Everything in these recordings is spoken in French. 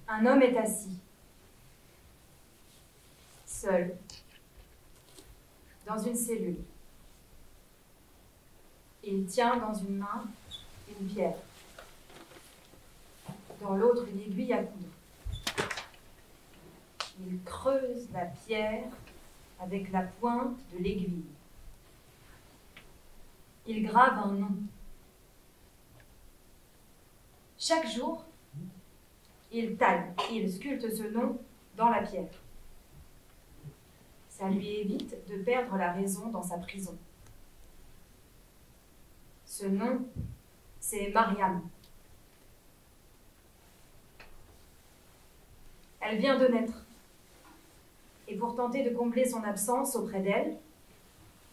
Un homme est assis, seul, dans une cellule. Il tient dans une main une pierre, dans l'autre une aiguille à coudre. Il creuse la pierre avec la pointe de l'aiguille. Il grave un nom. Chaque jour, il taille, il sculpte ce nom dans la pierre. Ça lui évite de perdre la raison dans sa prison. Ce nom, c'est Mariam. Elle vient de naître. Et pour tenter de combler son absence auprès d'elle,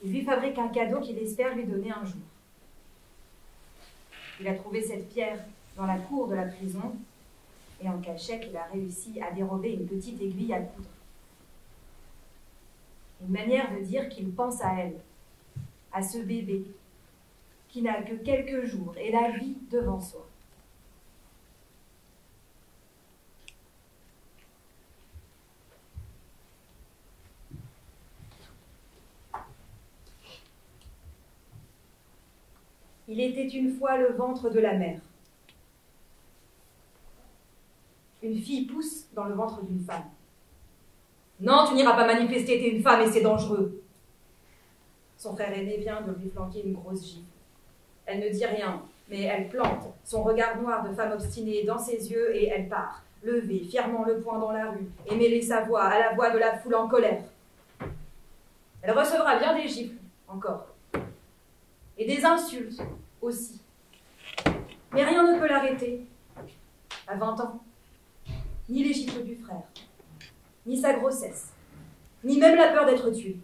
il lui fabrique un cadeau qu'il espère lui donner un jour. Il a trouvé cette pierre dans la cour de la prison, et en cachette, il a réussi à dérober une petite aiguille à coudre. Une manière de dire qu'il pense à elle, à ce bébé, qui n'a que quelques jours et la vie devant soi. Il était une fois le ventre de la mère. Une fille pousse dans le ventre d'une femme. Non, tu n'iras pas manifester, t'es une femme et c'est dangereux. Son frère aîné vient de lui flanquer une grosse gifle. Elle ne dit rien, mais elle plante son regard noir de femme obstinée dans ses yeux et elle part, levée, fièrement le poing dans la rue, et mêler sa voix à la voix de la foule en colère. Elle recevra bien des gifles, encore. Et des insultes aussi. Mais rien ne peut l'arrêter. À 20 ans, ni les gifles du frère, ni sa grossesse, ni même la peur d'être tuée.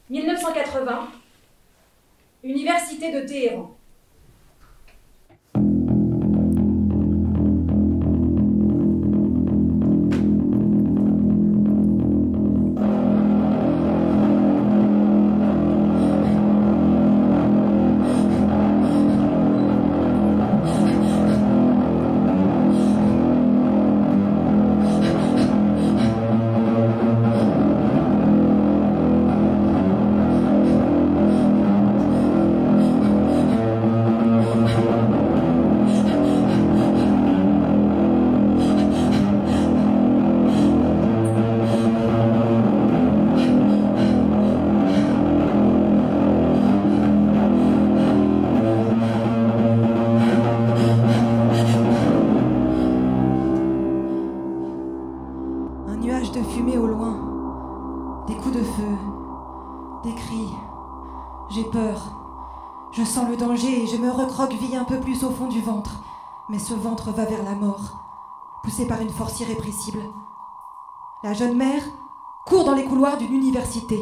« 1980, Université de Téhéran. Je sens le danger et je me recroqueville un peu plus au fond du ventre. Mais ce ventre va vers la mort, poussé par une force irrépressible. La jeune mère court dans les couloirs d'une université.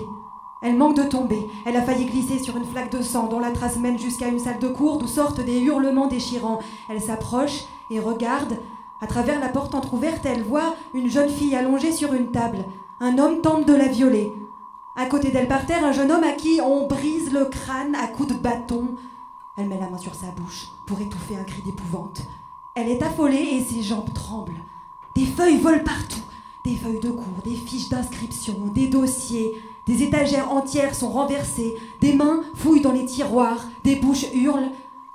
Elle manque de tomber. Elle a failli glisser sur une flaque de sang dont la trace mène jusqu'à une salle de cours d'où sortent des hurlements déchirants. Elle s'approche et regarde. À travers la porte entr'ouverte, elle voit une jeune fille allongée sur une table. Un homme tente de la violer. À côté d'elle par terre, un jeune homme à qui on brise le crâne à coups de bâton. Elle met la main sur sa bouche pour étouffer un cri d'épouvante. Elle est affolée et ses jambes tremblent. Des feuilles volent partout. Des feuilles de cours, des fiches d'inscription, des dossiers. Des étagères entières sont renversées. Des mains fouillent dans les tiroirs. Des bouches hurlent.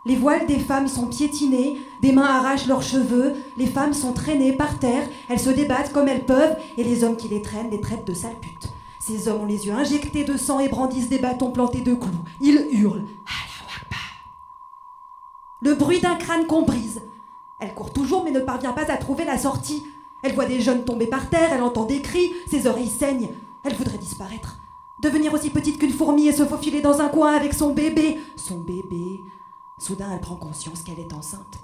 Les voiles des femmes sont piétinés. Des mains arrachent leurs cheveux. Les femmes sont traînées par terre. Elles se débattent comme elles peuvent. Et les hommes qui les traînent les traitent de sales putes. Ces hommes ont les yeux injectés de sang et brandissent des bâtons plantés de clous. Ils hurlent. Le bruit d'un crâne qu'on brise. Elle court toujours mais ne parvient pas à trouver la sortie. Elle voit des jeunes tomber par terre, elle entend des cris, ses oreilles saignent. Elle voudrait disparaître. Devenir aussi petite qu'une fourmi et se faufiler dans un coin avec son bébé. Son bébé. Soudain, elle prend conscience qu'elle est enceinte.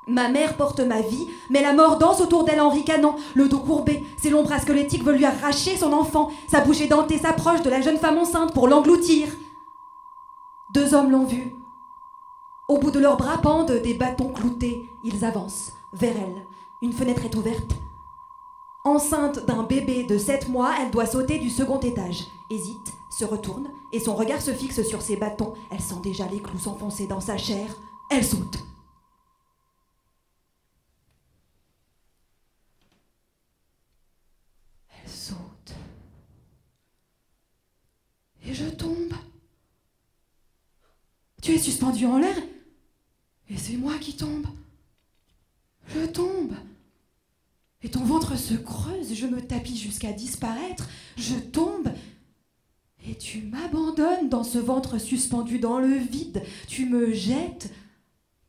Ma mère porte ma vie, mais la mort danse autour d'elle en ricanant, le dos courbé. Ses longs bras squelettiques veulent lui arracher son enfant. Sa bouche édentée s'approche de la jeune femme enceinte pour l'engloutir. 2 hommes l'ont vue. Au bout de leurs bras pendent des bâtons cloutés. Ils avancent vers elle. Une fenêtre est ouverte. Enceinte d'un bébé de 7 mois, elle doit sauter du 2e étage. Hésite, se retourne, et son regard se fixe sur ses bâtons. Elle sent déjà les clous s'enfoncer dans sa chair. Elle saute. Elle saute. Et je tombe. Tu es suspendu en l'air et c'est moi qui tombe. Je tombe. Et ton ventre se creuse, je me tapis jusqu'à disparaître, je tombe. Et tu m'abandonnes dans ce ventre suspendu dans le vide. Tu me jettes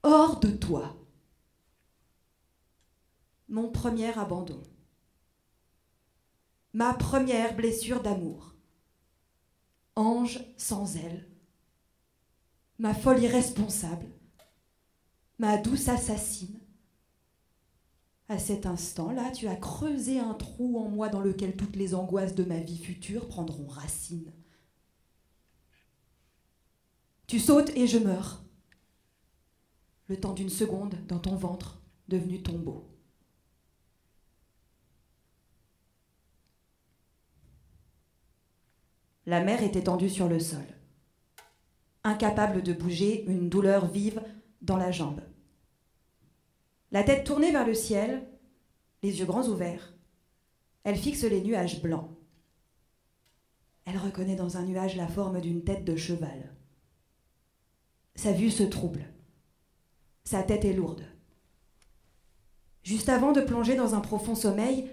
hors de toi. Mon premier abandon. Ma première blessure d'amour. Ange sans aile. Ma folle irresponsable. Ma douce assassine. À cet instant-là, tu as creusé un trou en moi dans lequel toutes les angoisses de ma vie future prendront racine. Tu sautes et je meurs. Le temps d'une seconde dans ton ventre, devenu tombeau. La mère est étendue sur le sol. Incapable de bouger, une douleur vive dans la jambe. La tête tournée vers le ciel, les yeux grands ouverts, elle fixe les nuages blancs. Elle reconnaît dans un nuage la forme d'une tête de cheval. Sa vue se trouble. Sa tête est lourde. Juste avant de plonger dans un profond sommeil,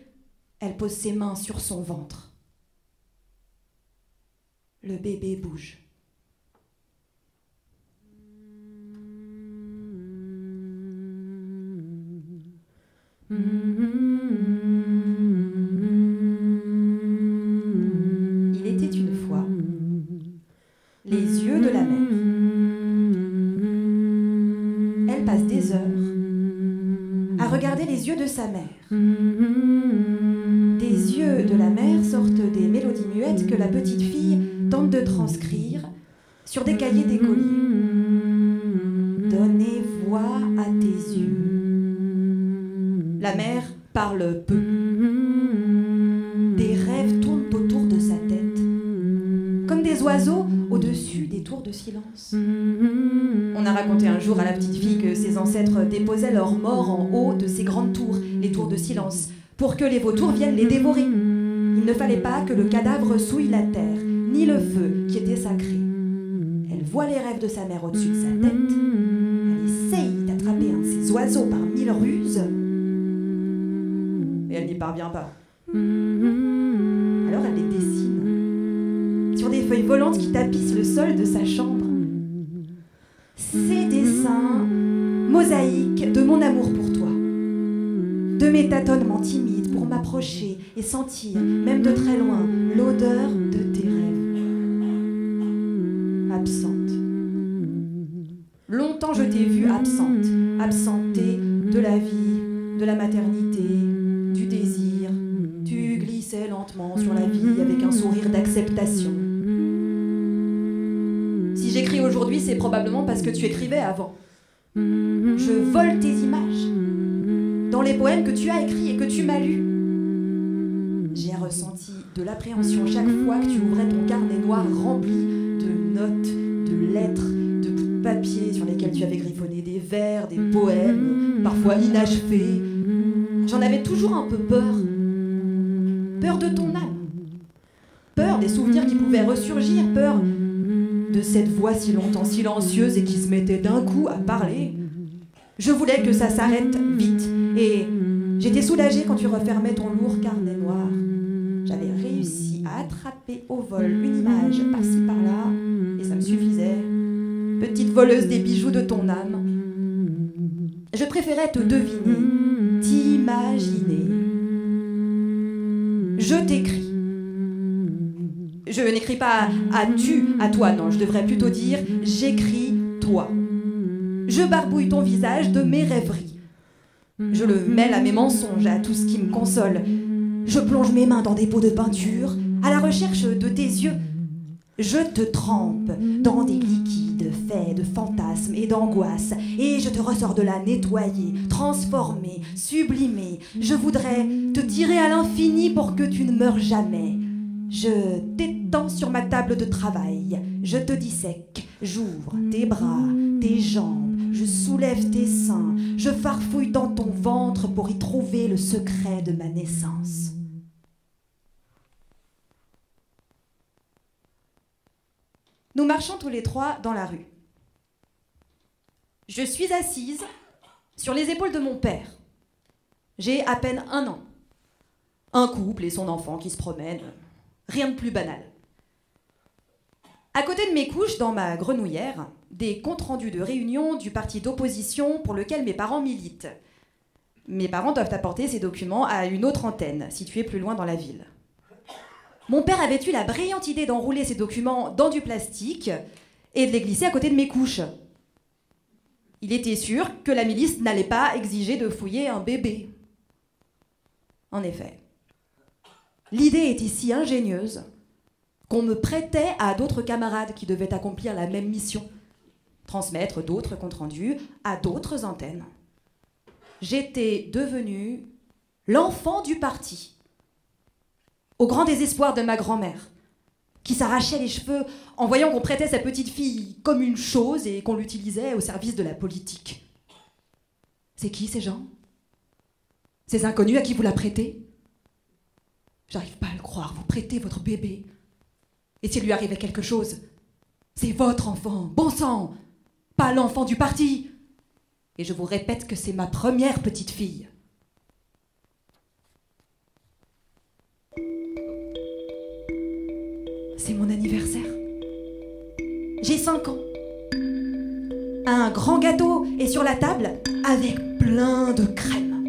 elle pose ses mains sur son ventre. Le bébé bouge. Il était une fois les yeux de la mer. Elle passe des heures à regarder les yeux de sa mère. Des yeux de la mère sortent des mélodies muettes que la petite fille tente de transcrire sur des cahiers d'écolier. Donner voix à tes yeux. La mère parle peu. Des rêves tournent autour de sa tête, comme des oiseaux au-dessus des tours de silence. On a raconté un jour à la petite fille que ses ancêtres déposaient leurs morts en haut de ces grandes tours, les tours de silence, pour que les vautours viennent les dévorer. Il ne fallait pas que le cadavre souille la terre, ni le feu qui était sacré. Elle voit les rêves de sa mère au-dessus de sa tête. Elle essaye d'attraper un de ces oiseaux par 1000 ruses. Et elle n'y parvient pas. Alors elle les dessine sur des feuilles volantes qui tapissent le sol de sa chambre. Ces dessins mosaïques de mon amour pour toi, de mes tâtonnements timides pour m'approcher et sentir, même de très loin, l'odeur de tes rêves. Absente. Longtemps je t'ai vue absente, absentée de la vie, de la maternité, du désir. Tu glissais lentement sur la vie avec un sourire d'acceptation. Si j'écris aujourd'hui, c'est probablement parce que tu écrivais avant. Je vole tes images dans les poèmes que tu as écrits et que tu m'as lus. J'ai ressenti de l'appréhension chaque fois que tu ouvrais ton carnet noir rempli de notes, de lettres, de bouts de papier sur lesquels tu avais griffonné des vers, des poèmes, parfois inachevés. J'en avais toujours un peu peur. Peur de ton âme. Peur des souvenirs qui pouvaient ressurgir. Peur de cette voix si longtemps silencieuse et qui se mettait d'un coup à parler. Je voulais que ça s'arrête vite. Et j'étais soulagée quand tu refermais ton lourd carnet noir. J'avais réussi à attraper au vol une image par-ci par-là. Et ça me suffisait. Petite voleuse des bijoux de ton âme. Je préférais te deviner, t'imaginer. Je t'écris. Je n'écris pas à tu, à toi, non, je devrais plutôt dire j'écris toi. Je barbouille ton visage de mes rêveries. Je le mêle à mes mensonges, à tout ce qui me console. Je plonge mes mains dans des pots de peinture, à la recherche de tes yeux. Je te trempe dans des liquides faits de fantasmes et d'angoisses, et je te ressors de là nettoyé, transformé, sublimé. Je voudrais te tirer à l'infini pour que tu ne meures jamais. Je t'étends sur ma table de travail, je te dissèque, J'ouvre tes bras, tes jambes, je soulève tes seins, je farfouille dans ton ventre pour y trouver le secret de ma naissance. Nous marchons tous les trois dans la rue. Je suis assise sur les épaules de mon père. J'ai à peine 1 an. Un couple et son enfant qui se promènent. Rien de plus banal. À côté de mes couches, dans ma grenouillère, des comptes rendus de réunion du parti d'opposition pour lequel mes parents militent. Mes parents doivent apporter ces documents à une autre antenne, située plus loin dans la ville. Mon père avait eu la brillante idée d'enrouler ces documents dans du plastique et de les glisser à côté de mes couches. Il était sûr que la milice n'allait pas exiger de fouiller un bébé. En effet, l'idée était si ingénieuse qu'on me prêtait à d'autres camarades qui devaient accomplir la même mission, transmettre d'autres comptes rendus à d'autres antennes. J'étais devenue l'enfant du parti, au grand désespoir de ma grand-mère, qui s'arrachait les cheveux en voyant qu'on prêtait sa petite fille comme une chose et qu'on l'utilisait au service de la politique. C'est qui ces gens? Ces inconnus à qui vous la prêtez? J'arrive pas à le croire, vous prêtez votre bébé. Et s'il lui arrivait quelque chose, c'est votre enfant, bon sang, pas l'enfant du parti. Et je vous répète que c'est ma première petite fille. C'est mon anniversaire. J'ai 5 ans. Un grand gâteau est sur la table avec plein de crème.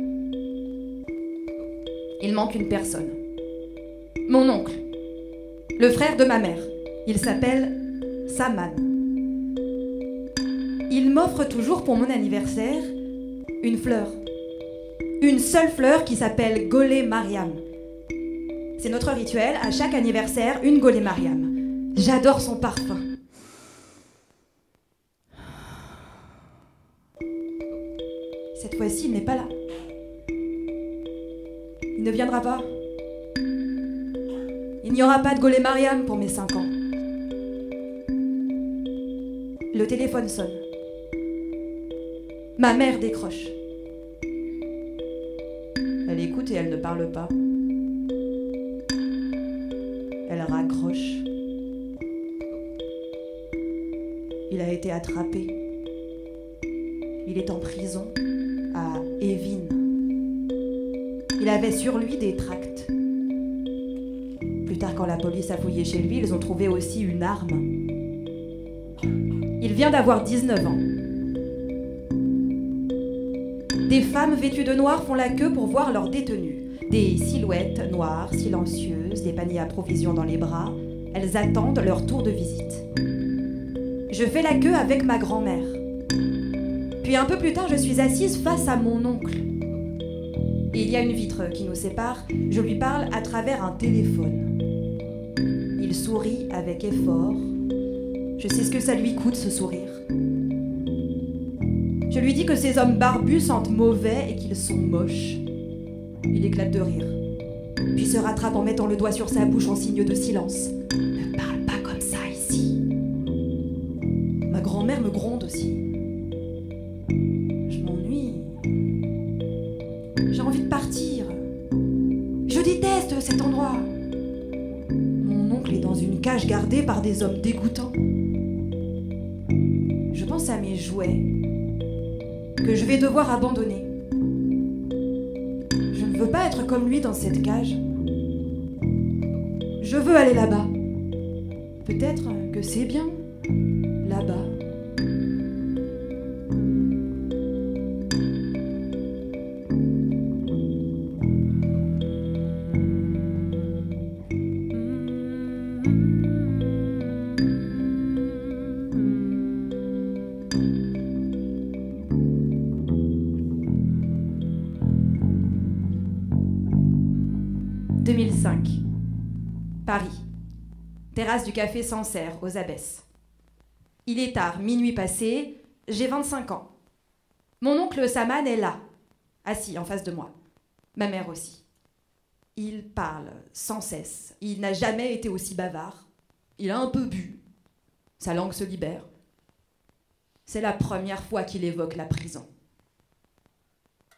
Il manque une personne. Mon oncle, le frère de ma mère. Il s'appelle Saman. Il m'offre toujours pour mon anniversaire une fleur. Une seule fleur qui s'appelle Golé Mariam. C'est notre rituel, à chaque anniversaire, une Golé Mariam. J'adore son parfum. Cette fois-ci, il n'est pas là. Il ne viendra pas. Il n'y aura pas de Golé Mariam pour mes 5 ans. Le téléphone sonne. Ma mère décroche. Elle écoute et elle ne parle pas. Elle raccroche. Il a été attrapé. Il est en prison à Evin. Il avait sur lui des tracts. Plus tard, quand la police a fouillé chez lui, ils ont trouvé aussi une arme. Il vient d'avoir 19 ans. Des femmes vêtues de noir font la queue pour voir leurs détenus. Des silhouettes noires, silencieuses, des paniers à provisions dans les bras. Elles attendent leur tour de visite. Je fais la queue avec ma grand-mère. Puis un peu plus tard, je suis assise face à mon oncle. Et il y a une vitre qui nous sépare. Je lui parle à travers un téléphone. Il sourit avec effort. Je sais ce que ça lui coûte, ce sourire. Je lui dis que ces hommes barbus sentent mauvais et qu'ils sont moches. Il éclate de rire, puis se rattrape en mettant le doigt sur sa bouche en signe de silence. Ne parle pas comme ça ici. Ma grand-mère me gronde aussi. Je m'ennuie. J'ai envie de partir. Je déteste cet endroit. Mon oncle est dans une cage gardée par des hommes dégoûtants. Je pense à mes jouets que je vais devoir abandonner. Je ne veux pas être comme lui dans cette cage. Je veux aller là-bas. Peut-être que c'est bien, là-bas. Paris. Terrasse du café Sancerre, aux Abbesses. Il est tard, minuit passé, j'ai 25 ans. Mon oncle Saman est là, assis en face de moi. Ma mère aussi. Il parle sans cesse. Il n'a jamais été aussi bavard. Il a un peu bu. Sa langue se libère. C'est la première fois qu'il évoque la prison.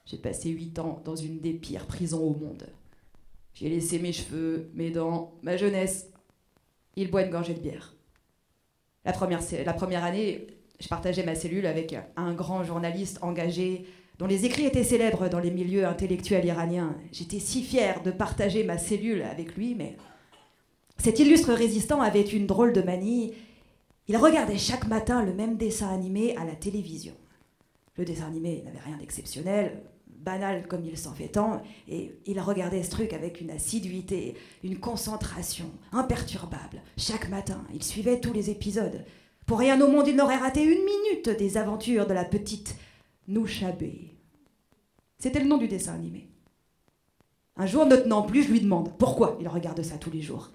J'ai passé 8 ans dans une des pires prisons au monde. J'y ai laissé mes cheveux, mes dents, ma jeunesse. Il boit une gorgée de bière. La première année, je partageais ma cellule avec un grand journaliste engagé dont les écrits étaient célèbres dans les milieux intellectuels iraniens. J'étais si fière de partager ma cellule avec lui, mais cet illustre résistant avait une drôle de manie. Il regardait chaque matin le même dessin animé à la télévision. Le dessin animé n'avait rien d'exceptionnel, banal comme il s'en fait tant, et il regardait ce truc avec une assiduité, une concentration imperturbable. Chaque matin, il suivait tous les épisodes. Pour rien au monde, il n'aurait raté une minute des aventures de la petite Nouchabé. C'était le nom du dessin animé. Un jour, ne tenant plus, je lui demande pourquoi il regarde ça tous les jours.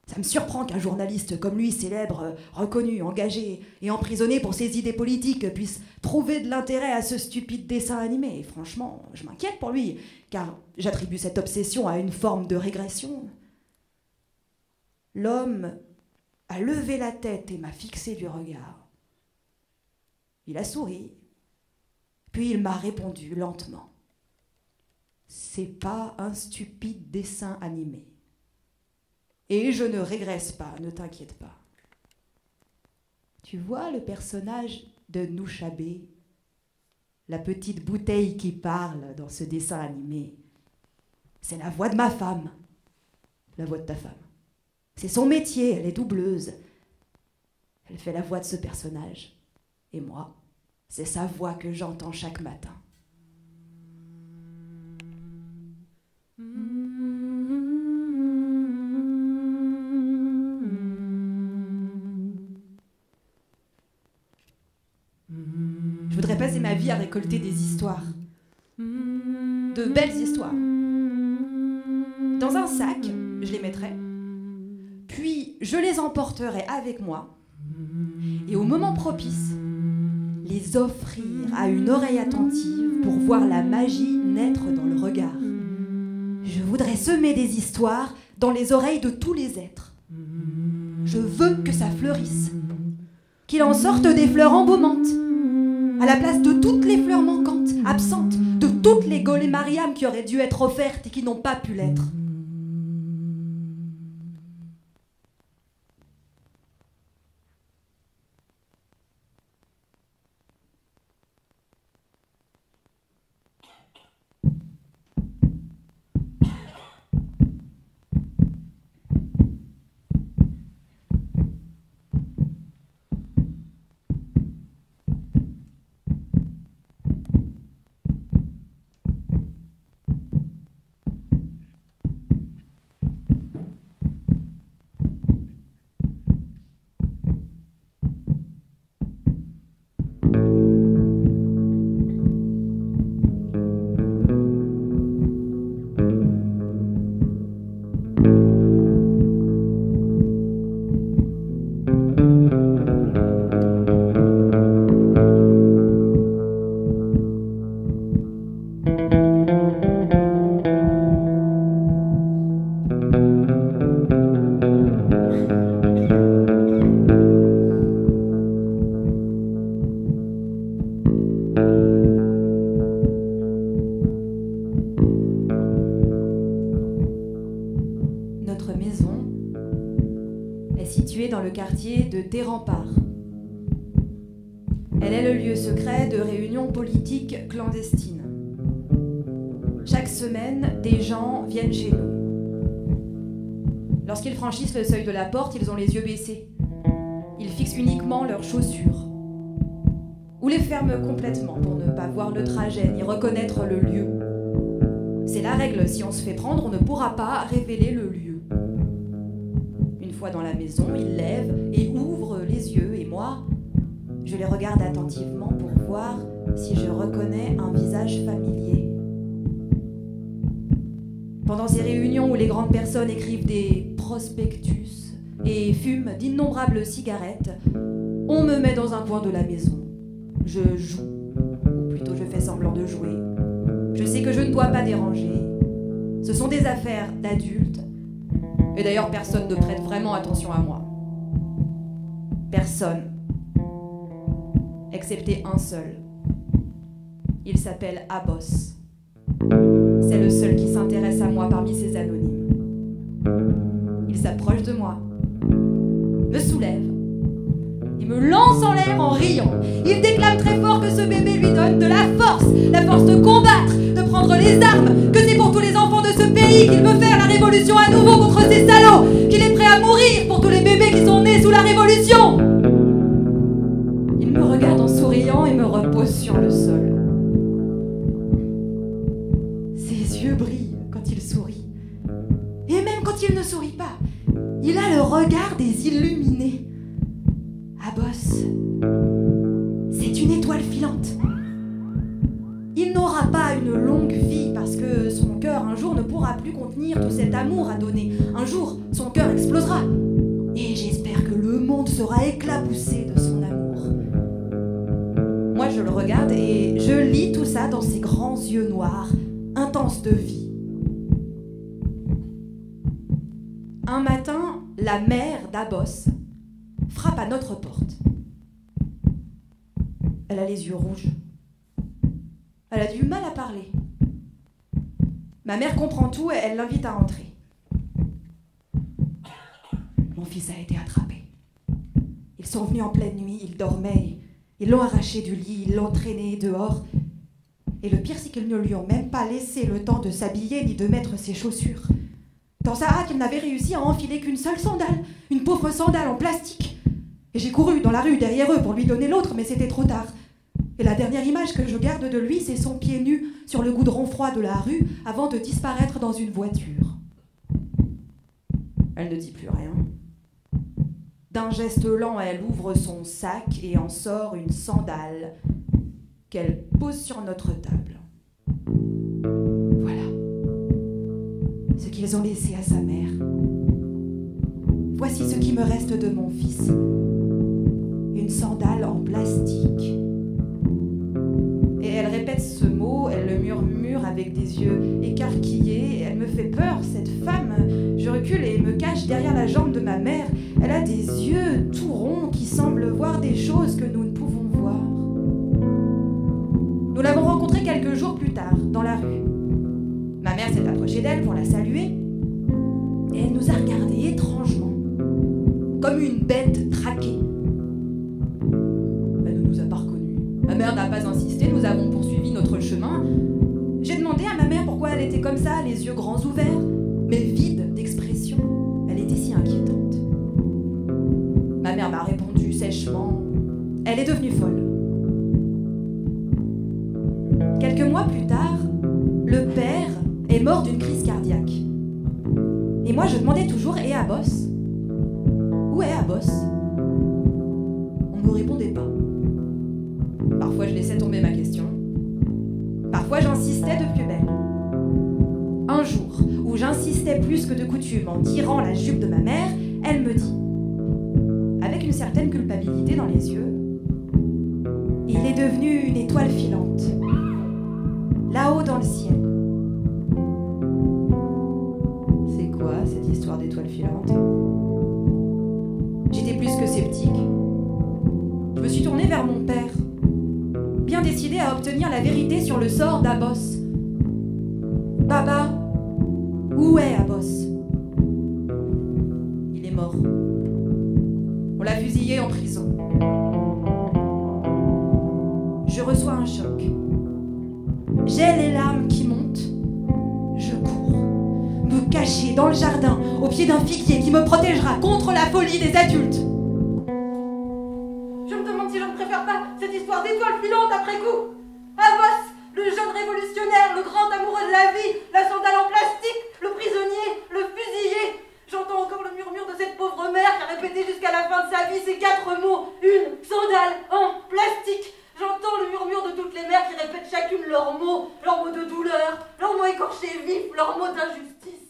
Ça me surprend qu'un journaliste comme lui, célèbre, reconnu, engagé et emprisonné pour ses idées politiques, puisse trouver de l'intérêt à ce stupide dessin animé. Et franchement, je m'inquiète pour lui, car j'attribue cette obsession à une forme de régression. L'homme a levé la tête et m'a fixé du regard. Il a souri, puis il m'a répondu lentement. C'est pas un stupide dessin animé. Et je ne régresse pas, ne t'inquiète pas. Tu vois le personnage de Nouchabé, la petite bouteille qui parle dans ce dessin animé. C'est la voix de ma femme, la voix de ta femme. C'est son métier, elle est doubleuse. Elle fait la voix de ce personnage. Et moi, c'est sa voix que j'entends chaque matin. Je voudrais passer ma vie à récolter des histoires. De belles histoires. Dans un sac, je les mettrais. Puis, je les emporterai avec moi. Et au moment propice, les offrir à une oreille attentive pour voir la magie naître dans le regard. Je voudrais semer des histoires dans les oreilles de tous les êtres. Je veux que ça fleurisse. Qu'il en sorte des fleurs embaumantes, à la place de toutes les fleurs manquantes, absentes, de toutes les Gaul et Mariam qui auraient dû être offertes et qui n'ont pas pu l'être. Dans le quartier de Des-Remparts. Elle est le lieu secret de réunions politiques clandestines. Chaque semaine, des gens viennent chez nous. Lorsqu'ils franchissent le seuil de la porte, ils ont les yeux baissés. Ils fixent uniquement leurs chaussures. Ou les ferment complètement pour ne pas voir le trajet ni reconnaître le lieu. C'est la règle, si on se fait prendre, on ne pourra pas révéler le lieu. Une fois dans la maison, ils lèvent et ouvrent les yeux, et moi, je les regarde attentivement pour voir si je reconnais un visage familier. Pendant ces réunions où les grandes personnes écrivent des prospectus et fument d'innombrables cigarettes, on me met dans un coin de la maison. Je joue, ou plutôt je fais semblant de jouer. Je sais que je ne dois pas déranger. Ce sont des affaires d'adultes. Et d'ailleurs, personne ne prête vraiment attention à moi. Personne. excepté un seul. Il s'appelle Abos. C'est le seul qui s'intéresse à moi parmi ces anonymes. Il s'approche de moi, me soulève, il me lance en l'air en riant. Il déclame très fort que ce bébé lui donne de la force de combattre, de prendre les armes, que c'est pour tous les enfants de ce pays qu'il veut faire la révolution à nouveau contre ces salauds, qu'il est prêt à mourir pour tous les bébés qui sont nés sous la révolution. Il me regarde en souriant et me repose sur le sol. Ses yeux brillent quand il sourit. Et même quand il ne sourit pas, il a le regard des illuminés. Abos, c'est une étoile filante. Il n'aura pas une longue vie parce que son cœur un jour ne pourra plus contenir tout cet amour à donner. Un jour, son cœur explosera. Et j'espère que le monde sera éclaboussé de son amour. Moi, je le regarde et je lis tout ça dans ses grands yeux noirs, intenses de vie. Un matin, la mère d'Abos frappe à notre porte. Elle a les yeux rouges. Elle a du mal à parler. Ma mère comprend tout et elle l'invite à entrer. Mon fils a été attrapé. Ils sont venus en pleine nuit, il dormait. Ils l'ont arraché du lit, ils l'ont traîné dehors. Et le pire, c'est qu'ils ne lui ont même pas laissé le temps de s'habiller ni de mettre ses chaussures. Dans sa hâte, il n'avait réussi à enfiler qu'une seule sandale, une pauvre sandale en plastique. Et j'ai couru dans la rue derrière eux pour lui donner l'autre, mais c'était trop tard. Et la dernière image que je garde de lui, c'est son pied nu sur le goudron froid de la rue avant de disparaître dans une voiture. Elle ne dit plus rien. D'un geste lent, elle ouvre son sac et en sort une sandale qu'elle pose sur notre table. Voilà ce qu'ils ont laissé à sa mère. Voici ce qui me reste de mon fils. Une sandale en plastique. Et elle répète ce mot, elle le murmure avec des yeux écarquillés. Elle me fait peur, cette femme. Je recule et me cache derrière la jambe de ma mère. Elle a des yeux tout ronds qui semblent voir des choses que nous ne pouvons voir. Nous l'avons rencontrée quelques jours plus tard, dans la rue. Ma mère s'est approchée d'elle pour la saluer. Et elle nous a regardés étrangement, comme une bête traquée. Elle ne nous a pas reconnus. Ma mère n'a pas insisté, nous avons poursuivi notre chemin. J'ai demandé à ma mère pourquoi elle était comme ça, les yeux grands ouverts, mais vides d'expression. Elle était si inquiétante. Ma mère m'a répondu sèchement. Elle est devenue folle. Quelques mois plus tard, le père est mort d'une crise cardiaque. Et moi, je demandais toujours, et Abos ? Où est Abos ? On ne me répondait pas. Parfois, je laissais tomber ma question. Parfois, j'insistais de plus belle. Un jour, où j'insistais plus que de coutume en tirant la jupe de ma mère, elle me dit, avec une certaine culpabilité dans les yeux, « Il est devenu une étoile filante, là-haut dans le ciel. » C'est quoi cette histoire d'étoile filante ? J'étais plus que sceptique. Je me suis tournée vers mon père, bien décidée à obtenir la vérité sur le sort d'Abos. « Papa, où est Abos ? » Il est mort. On l'a fusillé en prison. Je reçois un choc. J'ai les larmes qui montent. Je cours, me cacher dans le jardin, au pied d'un figuier qui me protégera contre la folie des adultes. Je me demande si je ne préfère pas cette histoire d'étoile filante après coup. Abos, le jeune révolutionnaire, le grand amoureux de la vie, la sandale en plastique, le prisonnier, le fusillé. J'entends encore le murmure de cette pauvre mère qui a répété jusqu'à la fin de sa vie ces 4 mots. Une sandale en plastique. J'entends le murmure de toutes les mères qui répètent chacune leurs mots de douleur, leurs mots écorchés vifs, leurs mots d'injustice.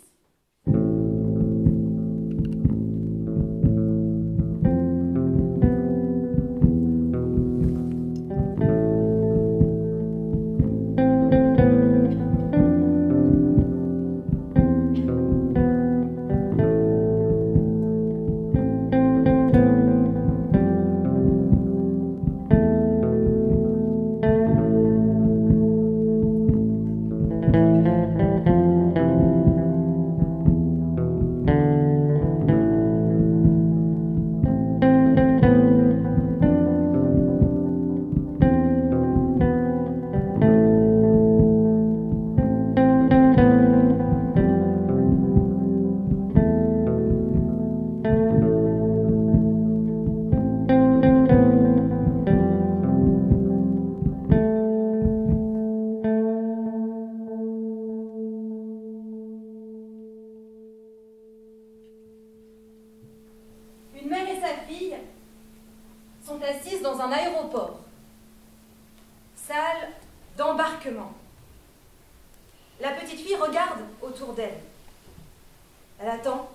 Une mère et sa fille sont assises dans un aéroport. Salle d'embarquement. La petite fille regarde autour d'elle. Elle attend.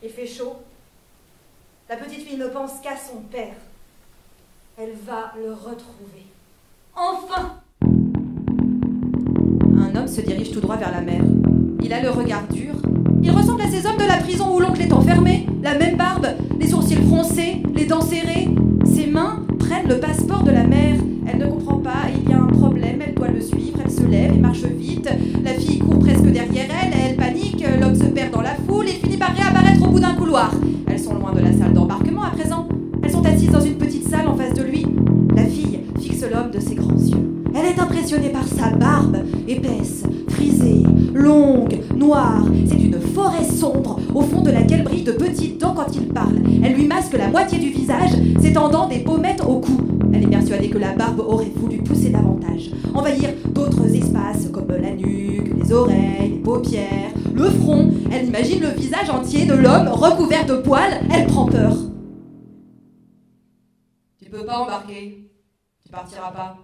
Il fait chaud. La petite fille ne pense qu'à son père. Elle va le retrouver. Enfin! Un homme se dirige tout droit vers la mer. Il a le regard dur. Il ressemble à ces hommes de la prison où l'oncle est enfermé. La même barbe, les sourcils froncés, les dents serrées. Ses mains prennent le passeport de la mère. Elle ne comprend pas, il y a un problème, elle doit le suivre, elle se lève et marche vite. La fille court presque derrière elle, elle panique, l'homme se perd dans la foule et finit par réapparaître au bout d'un couloir. Elles sont loin de la salle d'embarquement à présent. Elles sont assises dans une petite salle en face de lui. La fille fixe l'homme de ses grands yeux. Elle est impressionnée par sa barbe, épaisse, frisée, longue, noire. C'est une forêt sombre, au fond de laquelle brillent de petites dents quand il parle. Elle lui masque la moitié du visage, s'étendant des pommettes au cou. Elle est persuadée que la barbe aurait voulu pousser davantage, envahir d'autres espaces comme la nuque, les oreilles, les paupières, le front. Elle imagine le visage entier de l'homme recouvert de poils. Elle prend peur. Tu peux pas embarquer. Tu partiras pas.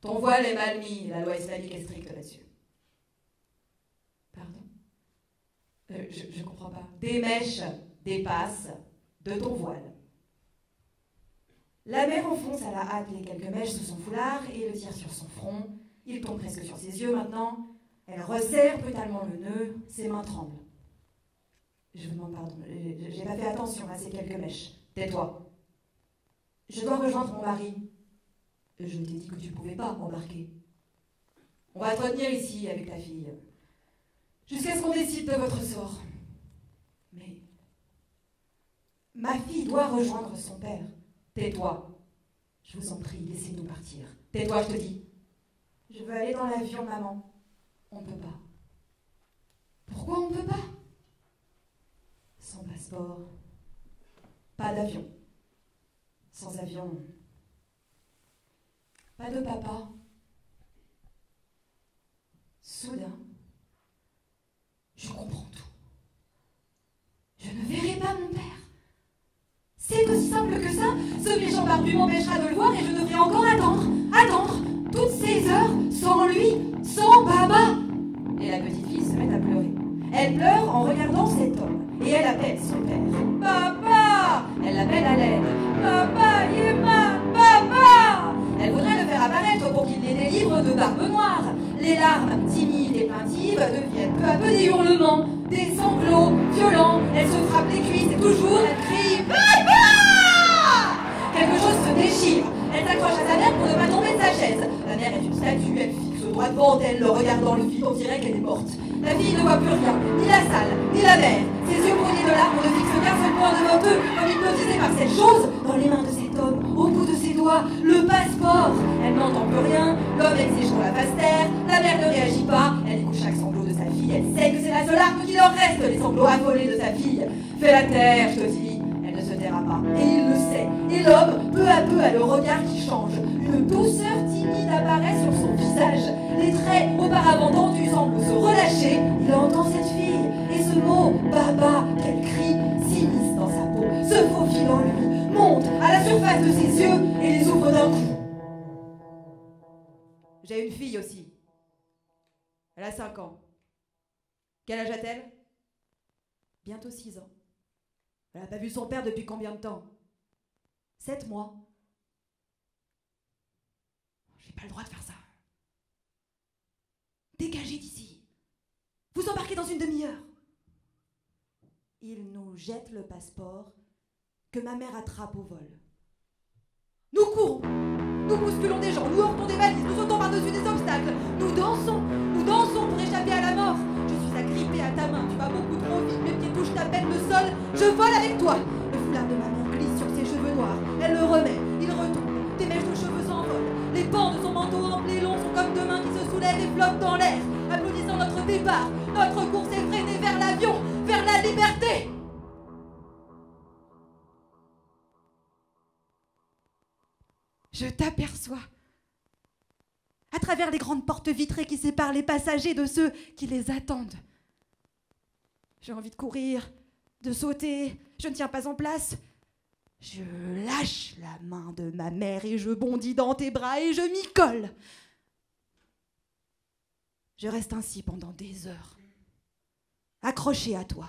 Ton voile est mal mis, la loi islamique est stricte là-dessus. Pardon? Je comprends pas. Des mèches dépassent de ton voile. La mère enfonce à la hâte les quelques mèches sous son foulard et le tire sur son front. Il tombe presque sur ses yeux maintenant. Elle resserre brutalement le nœud, ses mains tremblent. Je vous demande pardon, j'ai pas fait attention à ces quelques mèches. Tais-toi. Je dois rejoindre mon mari. Je t'ai dit que tu pouvais pas embarquer. On va te retenir ici avec ta fille, jusqu'à ce qu'on décide de votre sort. Mais ma fille doit rejoindre son père. Tais-toi. Je vous en prie, laissez-nous partir. Tais-toi, je te dis. Je veux aller dans l'avion, maman. On ne peut pas. Pourquoi on ne peut pas? Sans passeport. Pas d'avion. Sans avion. Pas de papa. Soudain, je comprends tout. Je ne verrai pas mon père. C'est aussi simple que ça. Ce méchant barbu m'empêchera de le voir et je devrais encore attendre toutes ces heures sans lui, sans papa. Et la petite fille se met à pleurer. Elle pleure en regardant cet homme et elle appelle son père. Papa! Elle l'appelle à l'aide. Papa, il est mal, papa! Elle voudrait le faire apparaître pour qu'il les délivre de Barbe Noire. Les larmes, timides et plaintives, deviennent peu à peu des hurlements, des sanglots violents. Elle se frappe les cuisses et toujours elle crie Papa! Quelque chose se déchire. Elle s'accroche à sa mère pour ne pas tomber de sa chaise. La mère est une statue, elle fixe droit devant elle, le regard dans le vide, on dirait qu'elle est morte. La fille ne voit plus rien, ni la salle, ni la mer. Ses yeux brouillés de larmes ne fixent qu'un seul point devant eux, comme hypnotisés par cette chose dans les mains de cet homme, au bout de ses doigts, le passeport. Elle n'entend plus rien, l'homme exige qu'on la fasse taire, la mère ne réagit pas, elle écoute chaque sanglot de sa fille, elle sait que c'est la seule arme qui leur reste, les sanglots affolés de sa fille. Fais-la taire, je te dis. Elle ne se taira pas, et il le sait. Et l'homme, peu à peu, a le regard qui change. Une douceur timide apparaît sur son visage. Les traits auparavant tendus semblent se relâcher. Il entend cette fille, et ce mot, Baba, qu'elle crie, s'immisce dans sa peau, se faufile en lui, monte à la surface de ses yeux et les ouvre d'un coup. J'ai une fille aussi. Elle a 5 ans. Quel âge a-t-elle? Bientôt 6 ans. Elle n'a pas vu son père depuis combien de temps? 7 mois. J'ai pas le droit de faire ça. Dégagez d'ici. Vous embarquez dans une demi-heure. Il nous jette le passeport que ma mère attrape au vol. Nous courons. Nous bousculons des gens, nous heurtons des valises, nous sautons par-dessus des obstacles. Nous dansons pour échapper à la mort. Je suis agrippée à ta main, tu vas beaucoup trop vite, mes pieds touchent à peine le sol. Je vole avec toi. Le foulard de ma mère glisse sur ses cheveux noirs. Elle le remet, il retombe. Tes mèches de cheveux s'envolent. Les pans de son manteau ample et long sont comme deux mains qui se soulèvent et flottent dans l'air, applaudissant notre départ, notre course effrénée vers l'avion, vers la liberté. Je t'aperçois à travers les grandes portes vitrées qui séparent les passagers de ceux qui les attendent. J'ai envie de courir de sauter. Je ne tiens pas en place. Je lâche la main de ma mère et je bondis dans tes bras et je m'y colle. Je reste ainsi pendant des heures, accrochée à toi.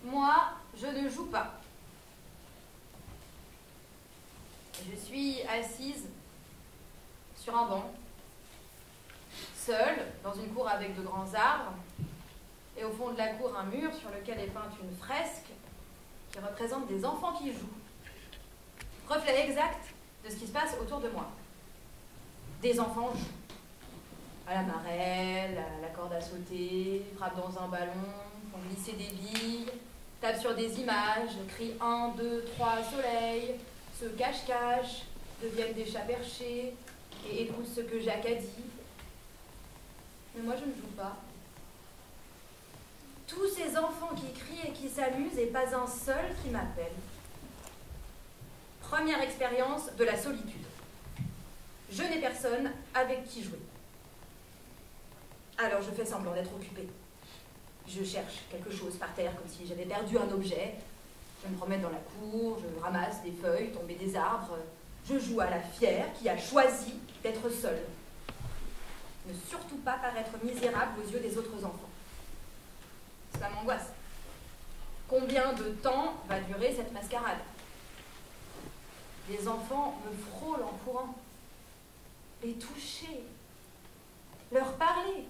Moi, je ne joue pas. Je suis assise sur un banc, seule, dans une cour avec de grands arbres, et au fond de la cour, un mur sur lequel est peinte une fresque qui représente des enfants qui jouent. Reflet exact de ce qui se passe autour de moi. Des enfants jouent. À la marelle, à la corde à sauter, frappent dans un ballon, font glisser des billes, tapent sur des images, crient 1, 2, 3, soleil, se cachent, deviennent des chats perchés et écoutent ce que Jacques a dit. Mais moi, je ne joue pas. Tous ces enfants qui crient et qui s'amusent et pas un seul qui m'appelle. Première expérience de la solitude. Je n'ai personne avec qui jouer. Alors je fais semblant d'être occupée. Je cherche quelque chose par terre comme si j'avais perdu un objet. Je me promène dans la cour, je ramasse des feuilles tombées des arbres. Je joue à la fière qui a choisi d'être seule. Ne surtout pas paraître misérable aux yeux des autres enfants. Ça m'angoisse. Combien de temps va durer cette mascarade? Les enfants me frôlent en courant. Les toucher. Leur parler.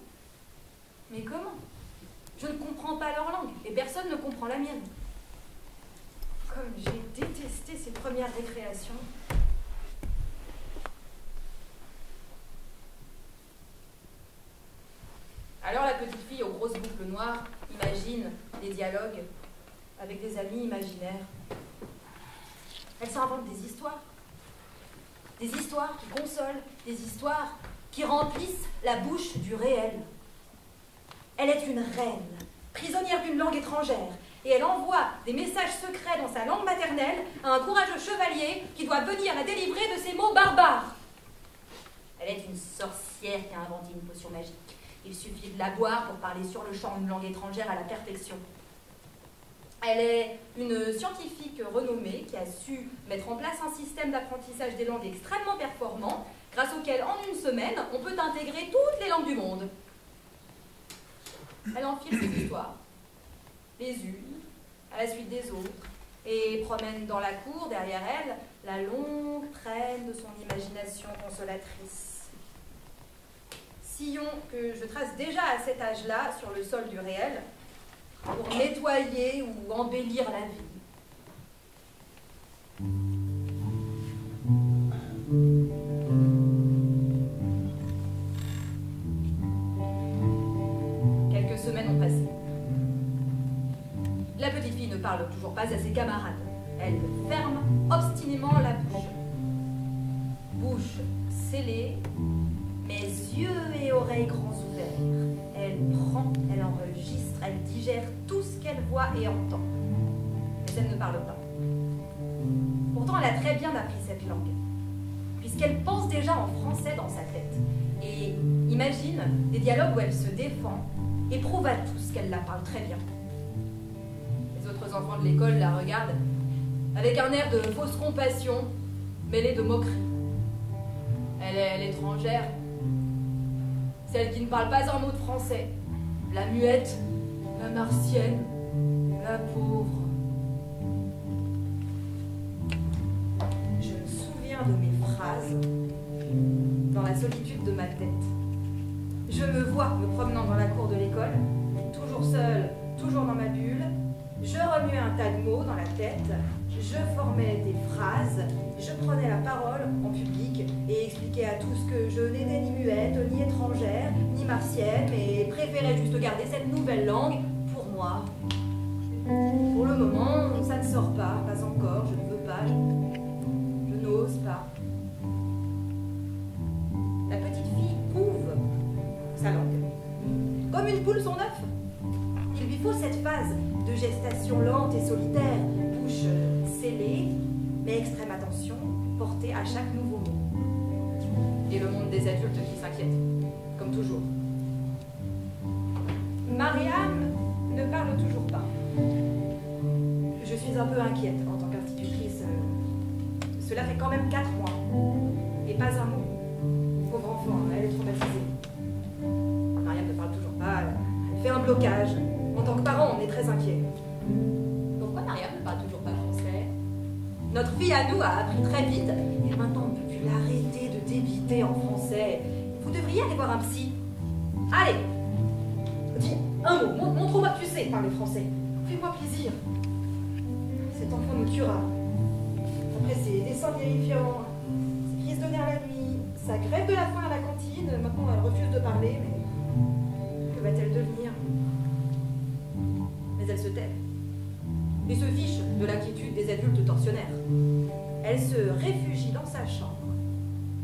Mais comment? Je ne comprends pas leur langue et personne ne comprend la mienne. Comme j'ai détesté ces premières récréations. Alors la petite fille aux grosses boucles noires imagine des dialogues avec des amis imaginaires. Elle s'invente des histoires. Des histoires qui consolent, des histoires qui remplissent la bouche du réel. Elle est une reine, prisonnière d'une langue étrangère, et elle envoie des messages secrets dans sa langue maternelle à un courageux chevalier qui doit venir la délivrer de ces mots barbares. Elle est une sorcière qui a inventé une potion magique. Il suffit de la boire pour parler sur le champ une langue étrangère à la perfection. Elle est une scientifique renommée qui a su mettre en place un système d'apprentissage des langues extrêmement performant, grâce auquel, en une semaine, on peut intégrer toutes les langues du monde. Elle enfile ses histoires, les unes à la suite des autres, et promène dans la cour, derrière elle, la longue traîne de son imagination consolatrice. Sillon que je trace déjà à cet âge-là sur le sol du réel, pour nettoyer ou embellir la vie. Quelques semaines ont passé. La petite fille ne parle toujours pas à ses camarades. Elle ferme obstinément la bouche. Bouche scellée, mais yeux et oreilles grands ouverts. Elle prend, elle enregistre, elle digère tout ce qu'elle voit et entend. Mais elle ne parle pas. Pourtant, elle a très bien appris cette langue, puisqu'elle pense déjà en français dans sa tête, et imagine des dialogues où elle se défend et prouve à tous qu'elle la parle très bien. Les autres enfants de l'école la regardent avec un air de fausse compassion, mêlé de moquerie. Elle est l'étrangère, celle qui ne parle pas un mot de français, la muette, la martienne, la pauvre. Je me souviens de mes phrases dans la solitude de ma tête. Je me vois me promenant dans la cour de l'école, toujours seule, toujours dans ma bulle. Je remuais un tas de mots dans la tête, je formais des phrases, je prenais la parole en public et expliquais à tous que je n'étais ni muette, ni étrangère, ni martienne, mais préférais juste garder cette nouvelle langue pour moi. Pour le moment, ça ne sort pas encore, je ne veux pas, je n'ose pas. La petite fille couve sa langue, comme une poule son œuf. Il lui faut cette phase de gestation lente et solitaire, bouche scellée, mais extrême attention portée à chaque nouveau mot. Et le monde des adultes qui s'inquiète, comme toujours. Mariam ne parle toujours pas. Je suis un peu inquiète en tant qu'institutrice. Cela fait quand même 4 mois. Et pas un mot. Pauvre enfant, elle est traumatisée. Mariam ne parle toujours pas, elle fait un blocage. En tant que parents, on est très inquiets. Pourquoi Mariam ne parle toujours pas français? Notre fille à nous a appris très vite, et maintenant on ne peut plus l'arrêter de débiter en français. Vous devriez aller voir un psy. Allez, dis un mot, montre-moi que tu sais parler français. Fais-moi plaisir. Cet enfant nous tuera. Après ses dessins terrifiants, ses crises de nerfs la nuit, sa grève de la faim à la cantine, maintenant elle refuse de parler, mais que va-t-elle devenir? Mais elle se tait et se fiche de l'inquiétude des adultes tortionnaires. Elle se réfugie dans sa chambre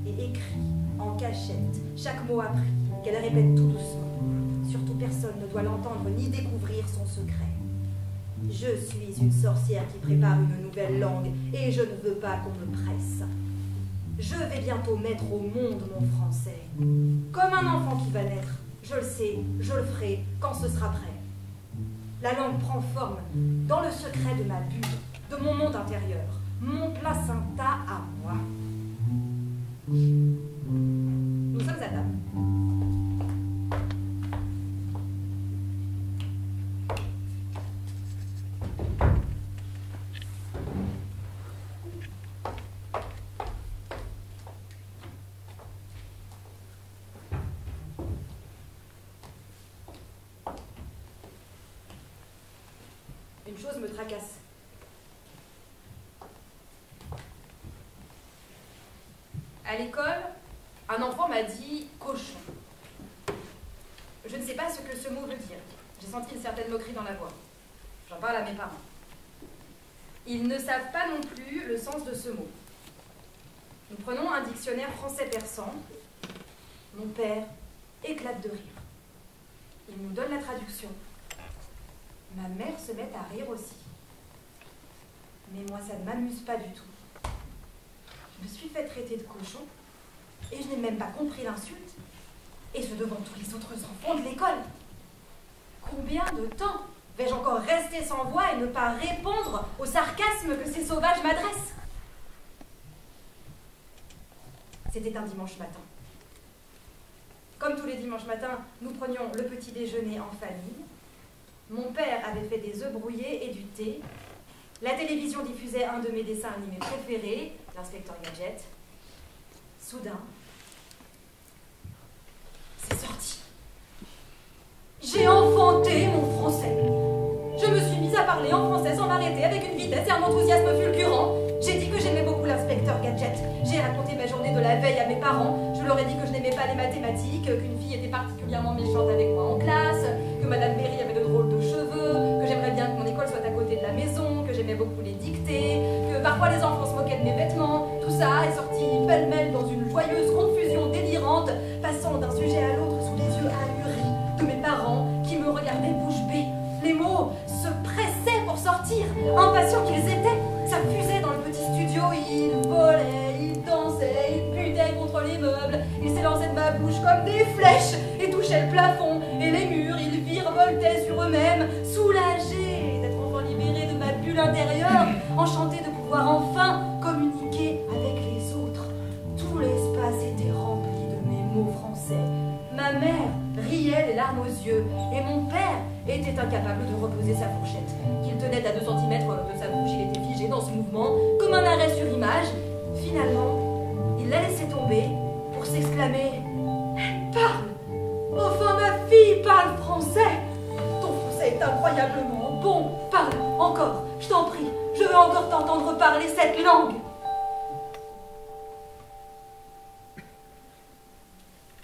et écrit en cachette chaque mot appris qu'elle répète tout doucement. Surtout personne ne doit l'entendre ni découvrir son secret. Je suis une sorcière qui prépare une nouvelle langue et je ne veux pas qu'on me presse. Je vais bientôt mettre au monde mon français. Comme un enfant qui va naître, je le sais, je le ferai quand ce sera prêt. La langue prend forme dans le secret de ma bulle, de mon monde intérieur, mon placenta à moi. Nous sommes à table. Une chose me tracasse. À l'école, un enfant m'a dit « cochon ». Je ne sais pas ce que ce mot veut dire. J'ai senti une certaine moquerie dans la voix. J'en parle à mes parents. Ils ne savent pas non plus le sens de ce mot. Nous prenons un dictionnaire français-persan. Mon père éclate de rire. Il nous donne la traduction. Ma mère se met à rire aussi. Mais moi, ça ne m'amuse pas du tout. Je me suis fait traiter de cochon et je n'ai même pas compris l'insulte. Et ce devant tous les autres enfants de l'école. Combien de temps vais-je encore rester sans voix et ne pas répondre au sarcasme que ces sauvages m'adressent? C'était un dimanche matin. Comme tous les dimanches matins, nous prenions le petit déjeuner en famille. Mon père avait fait des œufs brouillés et du thé. La télévision diffusait un de mes dessins animés préférés, l'inspecteur Gadget. Soudain, c'est sorti. J'ai enfanté mon français. Je me suis mise à parler en français sans m'arrêter, avec une vitesse et un enthousiasme fulgurant. J'ai dit que j'aimais beaucoup l'inspecteur Gadget. J'ai raconté ma journée de la veille à mes parents. Je leur ai dit que je n'aimais pas les mathématiques, qu'une fille était particulièrement méchante avec moi en classe, que Madame Berry avait de drôles de cheveux, que j'aimerais bien que mon école soit à côté de la maison, que j'aimais beaucoup les dictées, que parfois les enfants se moquaient de mes vêtements. Tout ça est sorti pêle-mêle dans une joyeuse confusion délirante, passant d'un sujet à l'autre sous les yeux ahuris de mes parents qui me regardaient bouche bée. Les mots se pressaient pour sortir, impatients qu'ils étaient. Ça fusait dans le petit studio, ils volaient, ils dansaient, ils budaient contre les meubles, ils s'élançaient de ma bouche comme des flèches et touchaient le plafond et les murs, ils virevoltaient sur eux-mêmes, soulagés d'être enfin libérés de ma bulle intérieure, enchantés de pouvoir enfin communiquer avec les autres. Tout l'espace était rempli de mes mots français. Ma mère riait les larmes aux yeux et mon père était incapable de reposer sa fourchette, qu'il tenait à 2 cm de sa bouche. Il était figé dans ce mouvement, comme un arrêt sur image. Finalement, il l'a laissé tomber pour s'exclamer « Elle parle! Enfin, ma fille parle français! Ton français est incroyablement bon! Parle encore, je t'en prie, je veux encore t'entendre parler cette langue! »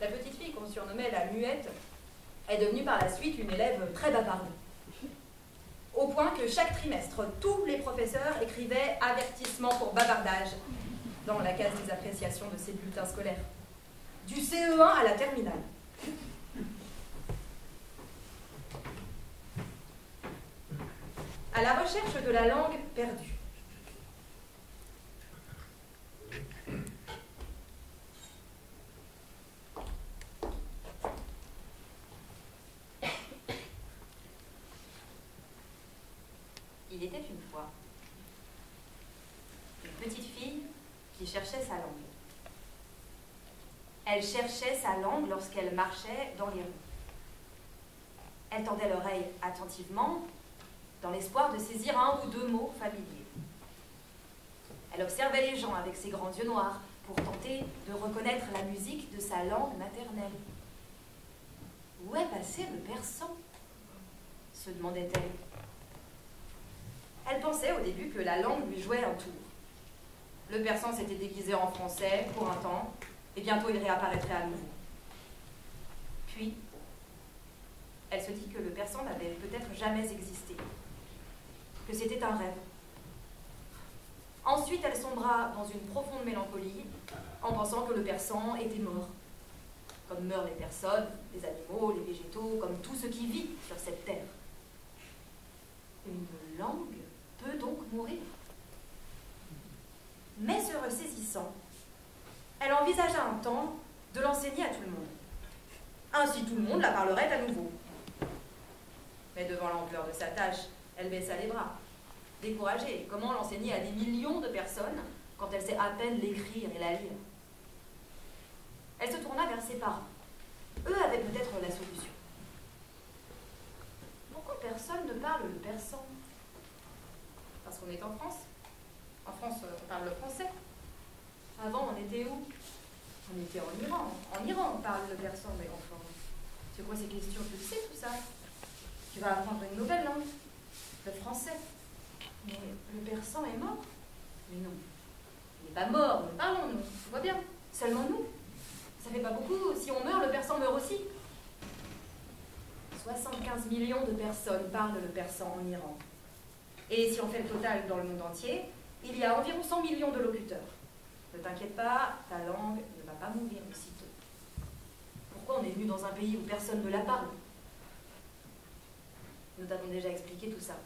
La petite fille qu'on surnommait la muette est devenue par la suite une élève très bavarde. Au point que chaque trimestre, tous les professeurs écrivaient « avertissement pour bavardage » dans la case des appréciations de ces bulletins scolaires. Du CE1 à la terminale. À la recherche de la langue perdue. Il était une fois une petite fille qui cherchait sa langue. Elle cherchait sa langue lorsqu'elle marchait dans les rues. Elle tendait l'oreille attentivement dans l'espoir de saisir un ou 2 mots familiers. Elle observait les gens avec ses grands yeux noirs pour tenter de reconnaître la musique de sa langue maternelle. Où est passé le persan? Se demandait-elle. Elle pensait au début que la langue lui jouait un tour. Le persan s'était déguisé en français pour un temps, et bientôt il réapparaîtrait à nouveau. Puis, elle se dit que le persan n'avait peut-être jamais existé, que c'était un rêve. Ensuite, elle sombra dans une profonde mélancolie en pensant que le persan était mort, comme meurent les personnes, les animaux, les végétaux, comme tout ce qui vit sur cette terre. Une langue peut donc mourir. Mais se ressaisissant, elle envisagea un temps de l'enseigner à tout le monde. Ainsi tout le monde la parlerait à nouveau. Mais devant l'ampleur de sa tâche, elle baissa les bras. Découragée, comment l'enseigner à des millions de personnes quand elle sait à peine l'écrire et la lire? Elle se tourna vers ses parents. Eux avaient peut-être la solution. Pourquoi personne ne parle le persan? Parce qu'on est en France. En France, on parle le français. Avant, on était où? On était en Iran. En Iran, on parle le persan, mais enfin, c'est quoi ces questions? Tu le sais tout ça? Tu vas apprendre une nouvelle langue, le français. Mais le persan est mort? Mais non, il n'est pas mort, nous parlons, nous. Tu vois bien, seulement nous. Ça fait pas beaucoup, si on meurt, le persan meurt aussi. 75 millions de personnes parlent le persan en Iran. Et si on fait le total dans le monde entier, il y a environ 100 millions de locuteurs. Ne t'inquiète pas, ta langue ne va pas mourir aussitôt. Pourquoi on est venu dans un pays où personne ne la parle? Nous t'avons déjà expliqué tout ça.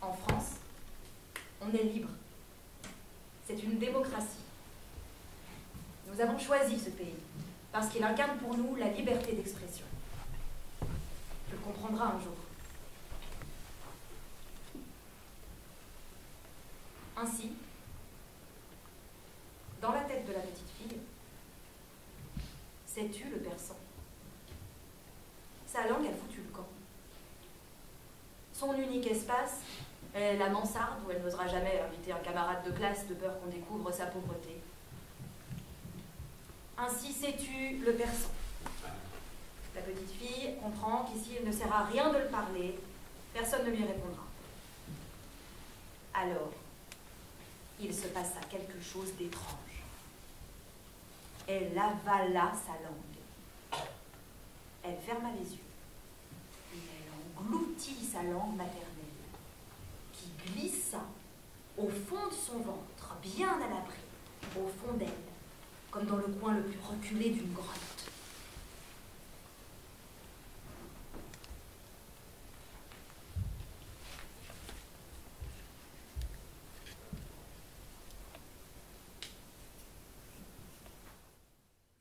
En France, on est libre. C'est une démocratie. Nous avons choisi ce pays parce qu'il incarne pour nous la liberté d'expression. Tu le comprendras un jour. Ainsi, dans la tête de la petite fille, sais-tu le persan? Sa langue a foutu le camp. Son unique espace est la mansarde où elle n'osera jamais inviter un camarade de classe de peur qu'on découvre sa pauvreté. Ainsi sais-tu le persan. La petite fille comprend qu'ici il ne sert à rien de le parler, personne ne lui répondra. Alors, il se passa quelque chose d'étrange. Elle avala sa langue. Elle ferma les yeux. Et elle engloutit sa langue maternelle, qui glissa au fond de son ventre, bien à l'abri, au fond d'elle, comme dans le coin le plus reculé d'une grotte.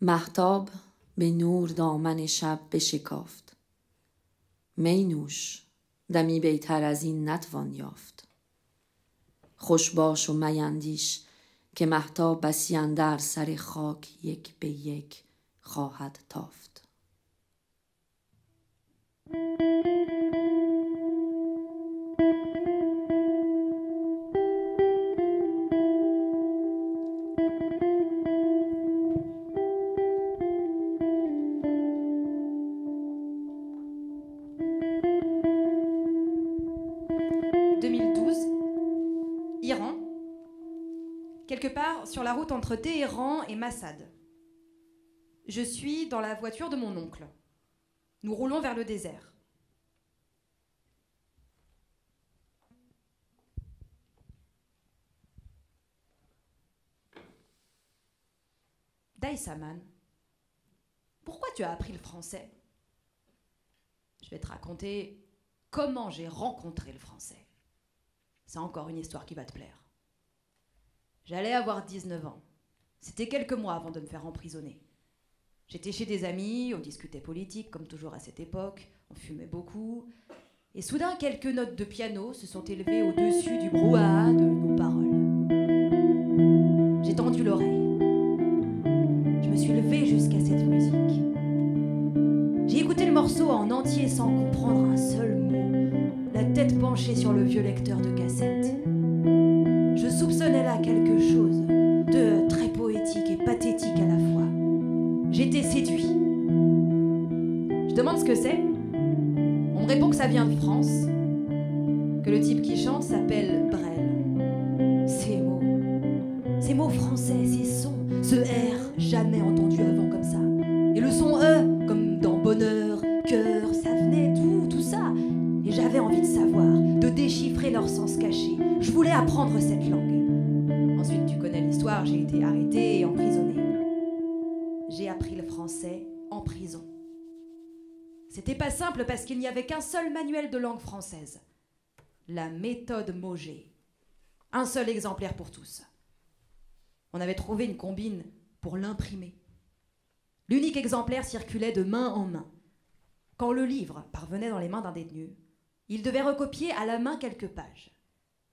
مهتاب به نور دامن شب بشکافت. می نوش، دمی بیتر از این نتوان یافت. خوش باش و میندیش که مهتاب بسی اندر سر خاک یک به یک خواهد تافت. Iran, quelque part sur la route entre Téhéran et Massad. Je suis dans la voiture de mon oncle. Nous roulons vers le désert. Daïsaman, pourquoi tu as appris le français? Je vais te raconter comment j'ai rencontré le français. C'est encore une histoire qui va te plaire. J'allais avoir 19 ans. C'était quelques mois avant de me faire emprisonner. J'étais chez des amis, on discutait politique, comme toujours à cette époque, on fumait beaucoup. Et soudain, quelques notes de piano se sont élevées au-dessus du brouhaha de nos paroles. J'ai tendu l'oreille. Je me suis levée jusqu'à cette musique. J'ai écouté le morceau en entier sans comprendre un seul mot, la tête penchée sur le vieux lecteur de cassette. Je soupçonnais là quelque chose de très poétique et pathétique à la fois. J'étais séduit. Je demande ce que c'est. On me répond que ça vient de France, que le type qui chante s'appelle Brel. Ces mots français, ces sons, ce R jamais entendu avant comme ça. Et le son E, comme dans bonheur, cœur, ça venait tout ça. Et j'avais envie de savoir, de déchiffrer leur sens caché. Je voulais apprendre cette langue. Ensuite, tu connais l'histoire, j'ai été arrêtée et emprisonnée. J'ai appris le français en prison. C'était pas simple parce qu'il n'y avait qu'un seul manuel de langue française. La méthode Mauger. Un seul exemplaire pour tous. On avait trouvé une combine pour l'imprimer. L'unique exemplaire circulait de main en main. Quand le livre parvenait dans les mains d'un détenu, il devait recopier à la main quelques pages.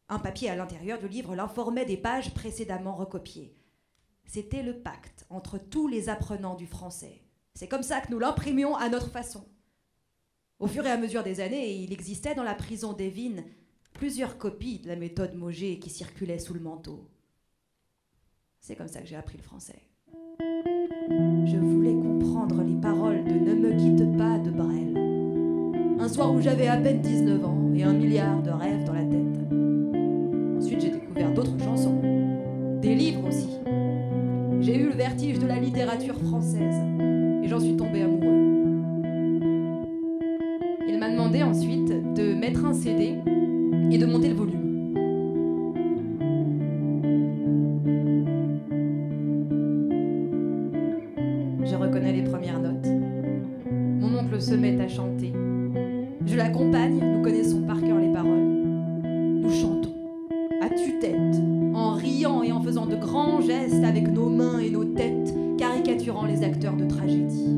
Un papier à l'intérieur du livre l'informait des pages précédemment recopiées. C'était le pacte entre tous les apprenants du français. C'est comme ça que nous l'imprimions à notre façon. Au fur et à mesure des années, il existait dans la prison d'Evin plusieurs copies de la méthode Mauger qui circulaient sous le manteau. C'est comme ça que j'ai appris le français. Je voulais comprendre les paroles de Ne me quitte pas de Brel. Un soir où j'avais à peine 19 ans et 1 milliard de rêves dans la tête. Ensuite, j'ai découvert d'autres chansons, des livres aussi. J'ai eu le vertige de la littérature française et j'en suis tombée amoureux. Il m'a demandé ensuite de mettre un CD et de monter le volume. Je reconnais les premières notes. Mon oncle se met à chanter. Je l'accompagne, nous connaissons par cœur les paroles. Nous chantons, à tue-tête, en riant et en faisant de grands gestes avec nos mains et nos têtes, caricaturant les acteurs de tragédie.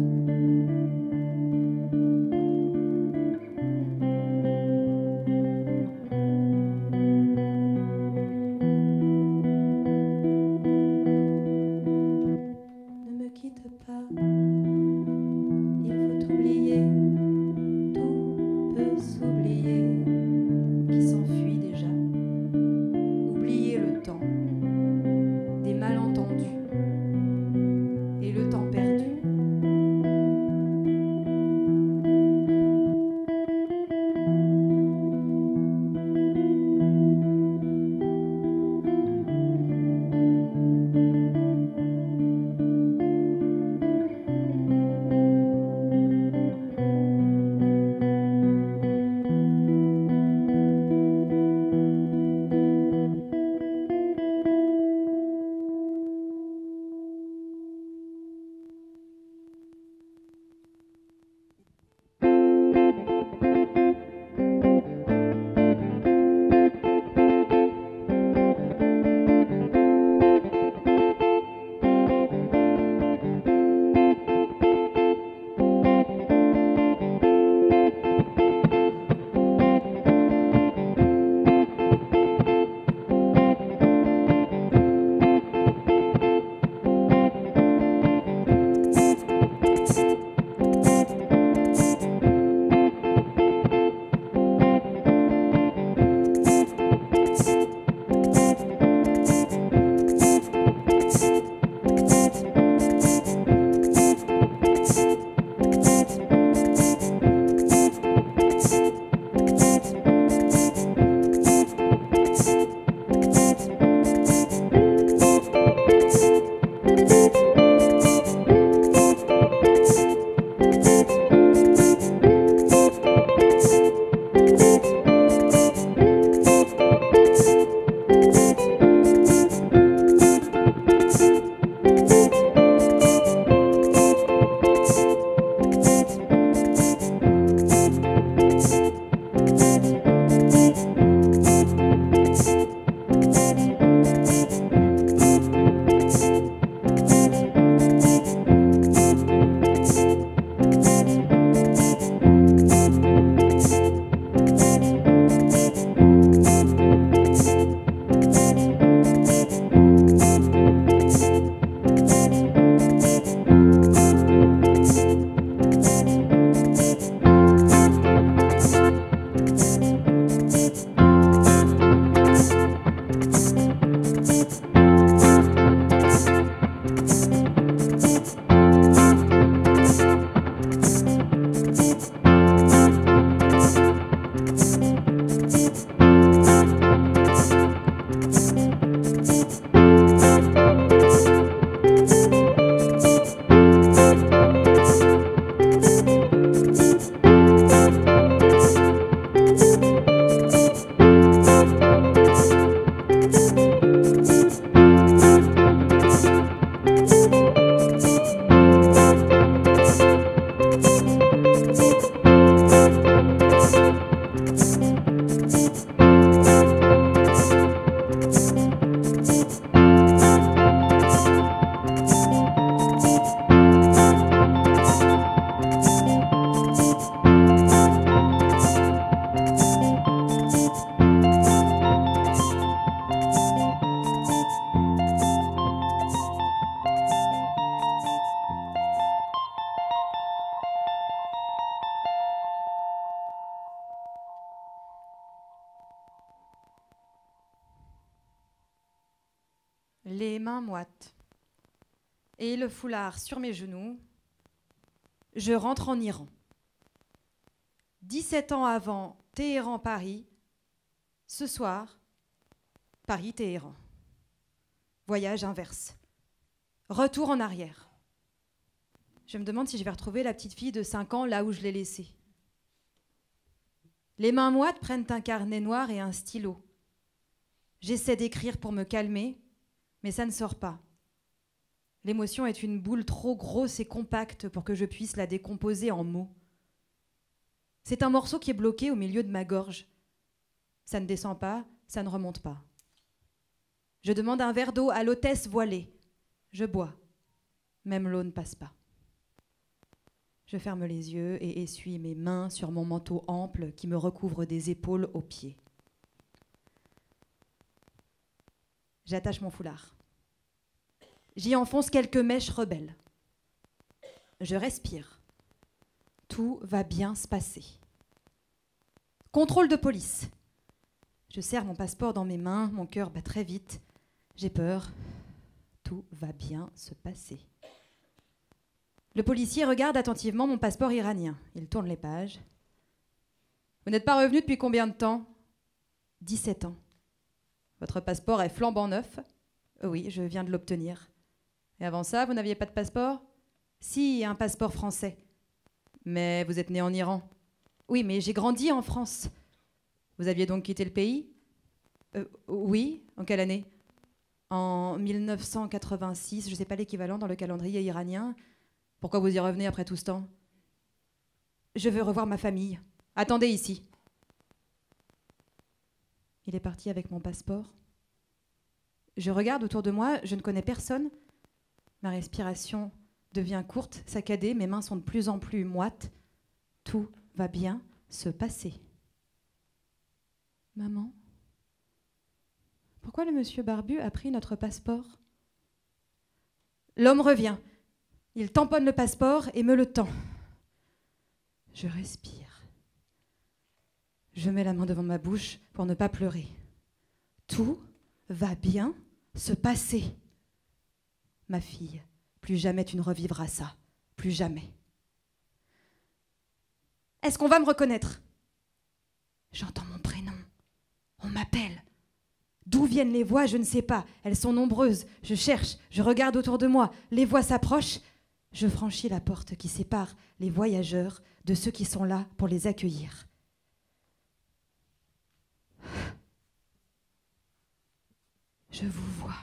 les mains moites et le foulard sur mes genoux, je rentre en Iran. 17 ans avant Téhéran-Paris, ce soir, Paris-Téhéran. Voyage inverse. Retour en arrière. Je me demande si je vais retrouver la petite fille de 5 ans là où je l'ai laissée. Les mains moites prennent un carnet noir et un stylo. J'essaie d'écrire pour me calmer, mais ça ne sort pas. L'émotion est une boule trop grosse et compacte pour que je puisse la décomposer en mots. C'est un morceau qui est bloqué au milieu de ma gorge. Ça ne descend pas, ça ne remonte pas. Je demande un verre d'eau à l'hôtesse voilée. Je bois. Même l'eau ne passe pas. Je ferme les yeux et essuie mes mains sur mon manteau ample qui me recouvre des épaules aux pieds. J'attache mon foulard. J'y enfonce quelques mèches rebelles. Je respire. Tout va bien se passer. Contrôle de police. Je serre mon passeport dans mes mains, mon cœur bat très vite. J'ai peur. Tout va bien se passer. Le policier regarde attentivement mon passeport iranien. Il tourne les pages. Vous n'êtes pas revenu depuis combien de temps ? 17 ans. Votre passeport est flambant neuf ? Oui, je viens de l'obtenir. Et avant ça, vous n'aviez pas de passeport ? Si, un passeport français. Mais vous êtes né en Iran ? Oui, mais j'ai grandi en France. Vous aviez donc quitté le pays ? Oui. En quelle année ? En 1986, je ne sais pas l'équivalent dans le calendrier iranien. Pourquoi vous y revenez après tout ce temps ? Je veux revoir ma famille. Attendez ici. Il est parti avec mon passeport. Je regarde autour de moi, je ne connais personne. Ma respiration devient courte, saccadée, mes mains sont de plus en plus moites. Tout va bien se passer. Maman ? Pourquoi le monsieur barbu a pris notre passeport ? L'homme revient. Il tamponne le passeport et me le tend. Je respire. Je mets la main devant ma bouche pour ne pas pleurer. Tout va bien se passer. Ma fille, plus jamais tu ne revivras ça. Plus jamais. Est-ce qu'on va me reconnaître ? J'entends mon prénom. On m'appelle. D'où viennent les voix, je ne sais pas. Elles sont nombreuses. Je cherche, je regarde autour de moi. Les voix s'approchent. Je franchis la porte qui sépare les voyageurs de ceux qui sont là pour les accueillir. Je vous vois.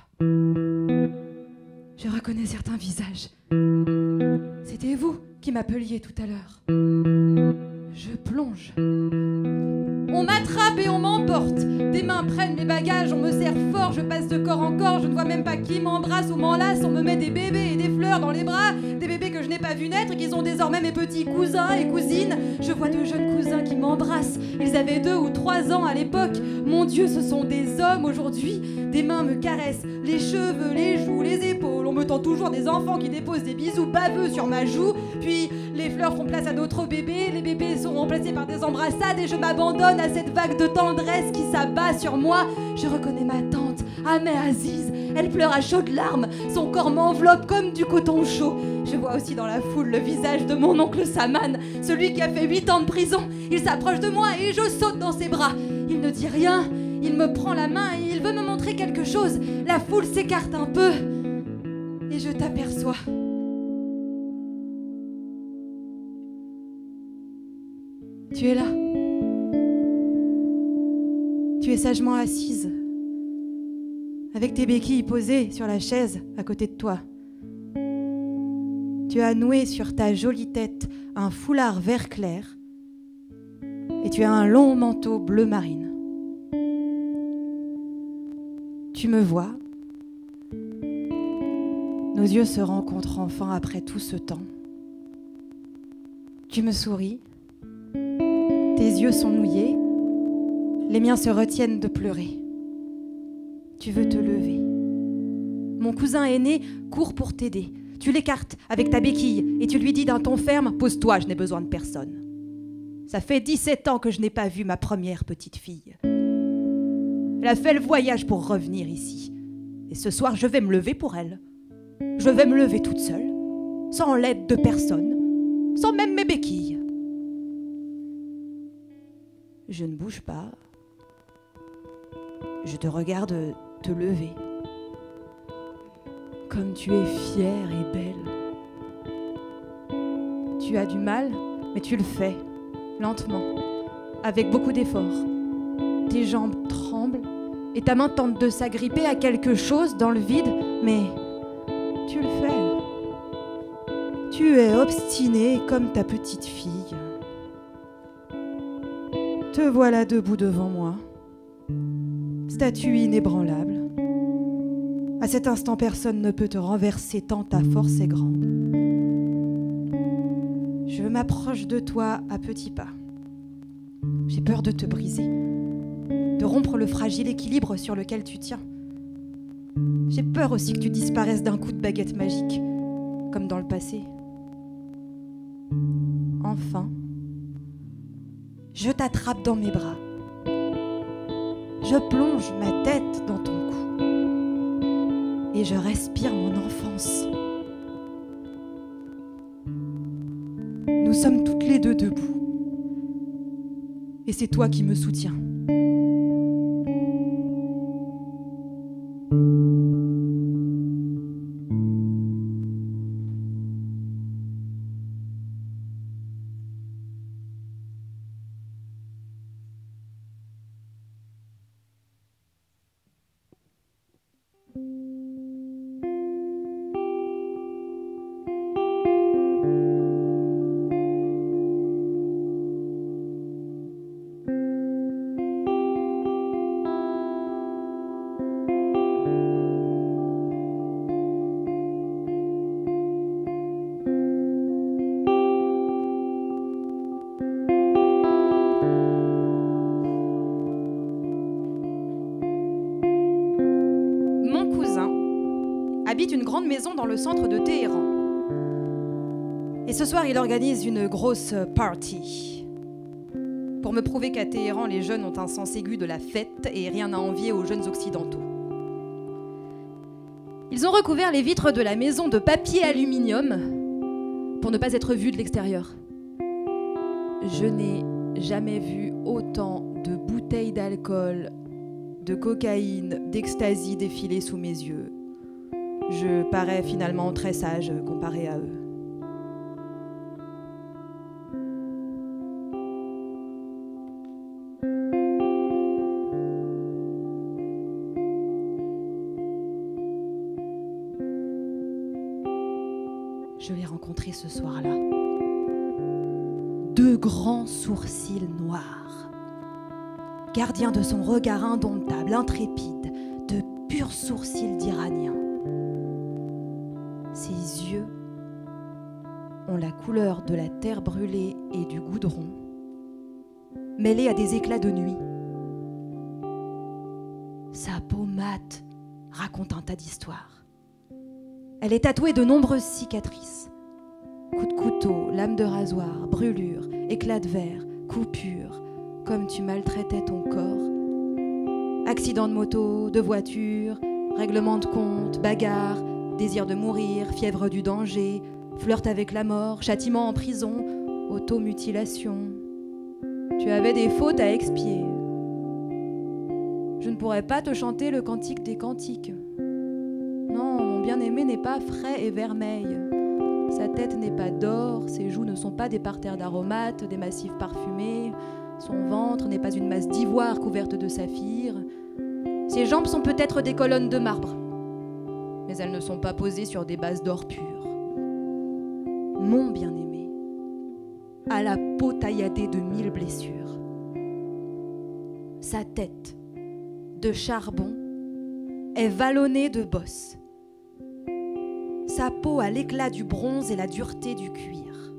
Je reconnais certains visages. C'était vous qui m'appeliez tout à l'heure. Je plonge. On m'attrape et on m'emporte. Des mains prennent mes bagages, on me serre fort, je passe de corps en corps, je ne vois même pas qui m'embrasse ou m'enlace, on me met des bébés et des fleurs dans les bras, des bébés que je n'ai pas vu naître et qui sont désormais mes petits cousins et cousines. Je vois de jeunes cousins qui m'embrassent, ils avaient 2 ou 3 ans à l'époque. Mon Dieu, ce sont des hommes aujourd'hui. Des mains me caressent les cheveux, les joues, les épaules. On me tend toujours des enfants qui déposent des bisous baveux sur ma joue. Puis les fleurs font place à d'autres bébés, les bébés sont remplacés par des embrassades et je m'abandonne à cette vague de tendresse qui s'abat sur moi. Je reconnais ma tante, Ahmed Aziz. Elle pleure à chaudes larmes, son corps m'enveloppe comme du coton chaud. Je vois aussi dans la foule le visage de mon oncle Saman, celui qui a fait 8 ans de prison. Il s'approche de moi et je saute dans ses bras. Il ne dit rien, il me prend la main et il veut me montrer quelque chose. La foule s'écarte un peu et je t'aperçois. Tu es là. Tu es sagement assise, avec tes béquilles posées sur la chaise à côté de toi. Tu as noué sur ta jolie tête un foulard vert clair et tu as un long manteau bleu marine. Tu me vois. Nos yeux se rencontrent enfin après tout ce temps. Tu me souris. Tes yeux sont mouillés. Les miens se retiennent de pleurer. Tu veux te lever. Mon cousin aîné court pour t'aider. Tu l'écartes avec ta béquille et tu lui dis d'un ton ferme « Pose-toi, je n'ai besoin de personne. » Ça fait 17 ans que je n'ai pas vu ma première petite fille. Elle a fait le voyage pour revenir ici. Et ce soir, je vais me lever pour elle. Je vais me lever toute seule, sans l'aide de personne, sans même mes béquilles. Je ne bouge pas. Je te regarde te lever. Comme tu es fière et belle. Tu as du mal, mais tu le fais, lentement. avec beaucoup d'efforts. Tes jambes tremblent et ta main tente de s'agripper à quelque chose dans le vide, mais tu le fais. Tu es obstinée comme ta petite fille. Te voilà debout devant moi, statue inébranlable. À cet instant, personne ne peut te renverser tant ta force est grande. Je m'approche de toi à petits pas. J'ai peur de te briser, de rompre le fragile équilibre sur lequel tu tiens. J'ai peur aussi que tu disparaisses d'un coup de baguette magique, comme dans le passé. Enfin, je t'attrape dans mes bras. Je plonge ma tête dans ton cou et je respire mon enfance. Nous sommes toutes les deux debout et c'est toi qui me soutiens. Habite une grande maison dans le centre de Téhéran. Et ce soir, il organise une grosse party. Pour me prouver qu'à Téhéran, les jeunes ont un sens aigu de la fête et rien à envier aux jeunes occidentaux. Ils ont recouvert les vitres de la maison de papier aluminium pour ne pas être vus de l'extérieur. Je n'ai jamais vu autant de bouteilles d'alcool, de cocaïne, d'ecstasy défiler sous mes yeux. Je parais finalement très sage comparé à eux. Je l'ai rencontré ce soir-là. 2 grands sourcils noirs. Gardien de son regard indomptable, intrépide, de purs sourcils d'Iranien. Ses yeux ont la couleur de la terre brûlée et du goudron, mêlés à des éclats de nuit. Sa peau mate raconte un tas d'histoires. Elle est tatouée de nombreuses cicatrices. Coups de couteau, lames de rasoir, brûlures, éclats de verre, coupures, comme tu maltraitais ton corps. Accidents de moto, de voiture, règlement de compte, bagarre, désir de mourir, fièvre du danger, flirt avec la mort, châtiment en prison, automutilation. Tu avais des fautes à expier. Je ne pourrais pas te chanter le cantique des cantiques. Non, mon bien-aimé n'est pas frais et vermeil. Sa tête n'est pas d'or, ses joues ne sont pas des parterres d'aromates, des massifs parfumés, son ventre n'est pas une masse d'ivoire couverte de saphir. Ses jambes sont peut-être des colonnes de marbre, mais elles ne sont pas posées sur des bases d'or pur. Mon bien-aimé a la peau tailladée de 1000 blessures. Sa tête, de charbon, est vallonnée de bosses. Sa peau a l'éclat du bronze et la dureté du cuir.